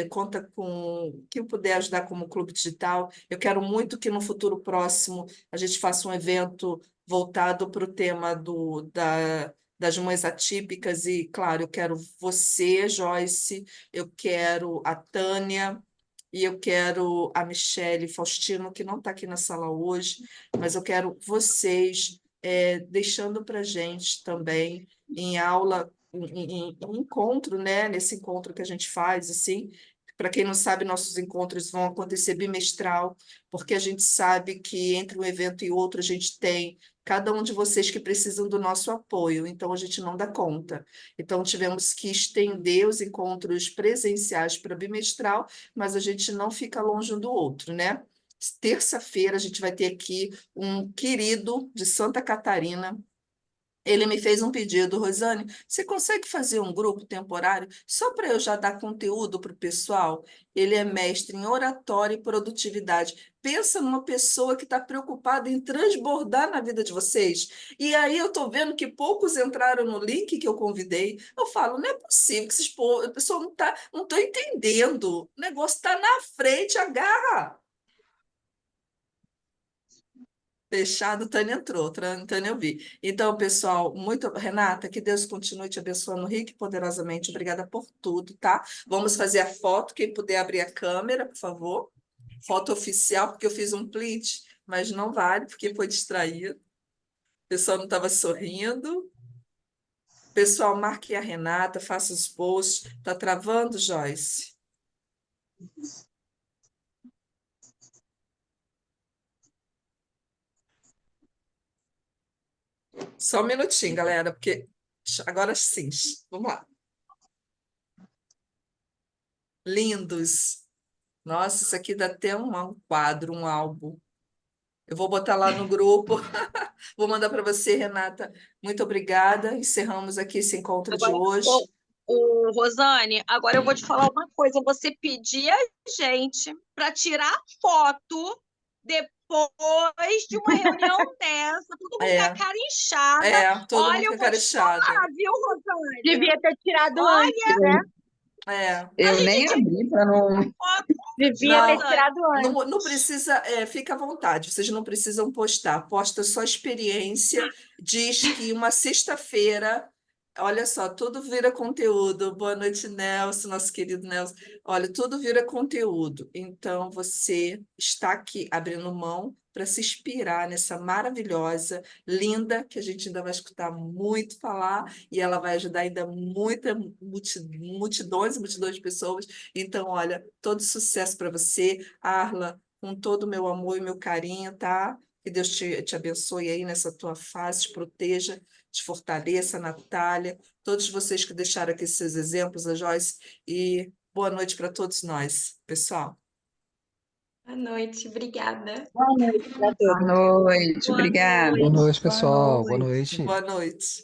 conta com quem puder ajudar como Clube Digital. Eu quero muito que no futuro próximo a gente faça um evento voltado para o tema das mães atípicas e, claro, eu quero você, Joyce, eu quero a Tânia e eu quero a Michele Faustino, que não está aqui na sala hoje, mas eu quero vocês deixando para a gente também em aula, em encontro, né? Nesse encontro que a gente faz, assim. Para quem não sabe, nossos encontros vão acontecer bimestral, porque a gente sabe que entre um evento e outro a gente tem cada um de vocês que precisam do nosso apoio, então a gente não dá conta. Então tivemos que estender os encontros presenciais para bimestral, mas a gente não fica longe um do outro, né? Terça-feira a gente vai ter aqui um querido de Santa Catarina. Ele me fez um pedido, Rosane, você consegue fazer um grupo temporário só para eu já dar conteúdo para o pessoal? Ele é mestre em oratória e produtividade. Pensa numa pessoa que está preocupada em transbordar na vida de vocês. E aí eu estou vendo que poucos entraram no link que eu convidei. Eu falo, não é possível que a pessoa não está entendendo. O negócio está na frente, agarra. Fechado, Tânia entrou, Tânia eu vi. Então, pessoal, muito. Renata, que Deus continue te abençoando rica e poderosamente. Obrigada por tudo, tá? Vamos fazer a foto. Quem puder abrir a câmera, por favor. Foto oficial, porque eu fiz um print, mas não vale, porque foi distraído. O pessoal não estava sorrindo. Pessoal, marque a Renata, faça os posts. Tá travando, Joyce? Só um minutinho, galera, porque agora sim. Vamos lá. Lindos. Nossa, isso aqui dá até um quadro, um álbum. Eu vou botar lá no grupo. Vou mandar para você, Renata. Muito obrigada. Encerramos aqui esse encontro de Agora, hoje. Rosane, agora eu vou te falar uma coisa. Você pedir a gente para tirar foto depois de uma reunião dessa, todo mundo com a cara inchada. Todo mundo Olha, com eu a vou cara te falar, inchada. viu, Rosane? Devia ter tirado Olha, antes, né? Eu a gente nem abri para não. foto, Devia ter Não, tirado antes. não precisa, fica à vontade, vocês não precisam postar, posta só experiência, diz que uma sexta-feira, olha só, tudo vira conteúdo. Boa noite, Nelson, nosso querido Nelson. Olha, tudo vira conteúdo. Então, você está aqui abrindo mão para se inspirar nessa maravilhosa, linda, que a gente ainda vai escutar muito falar, e ela vai ajudar ainda muita multidões e multidões de pessoas. Então, olha, todo sucesso para você, Arla, com todo o meu amor e meu carinho, tá? Que Deus te abençoe aí nessa tua fase, te proteja, te fortaleça, Natália, todos vocês que deixaram aqui seus exemplos, a Joyce, e boa noite para todos nós, pessoal. Boa noite, obrigada. Boa noite para Boa todos. noite, boa obrigada. Boa noite. noite, pessoal. Boa noite. Boa noite.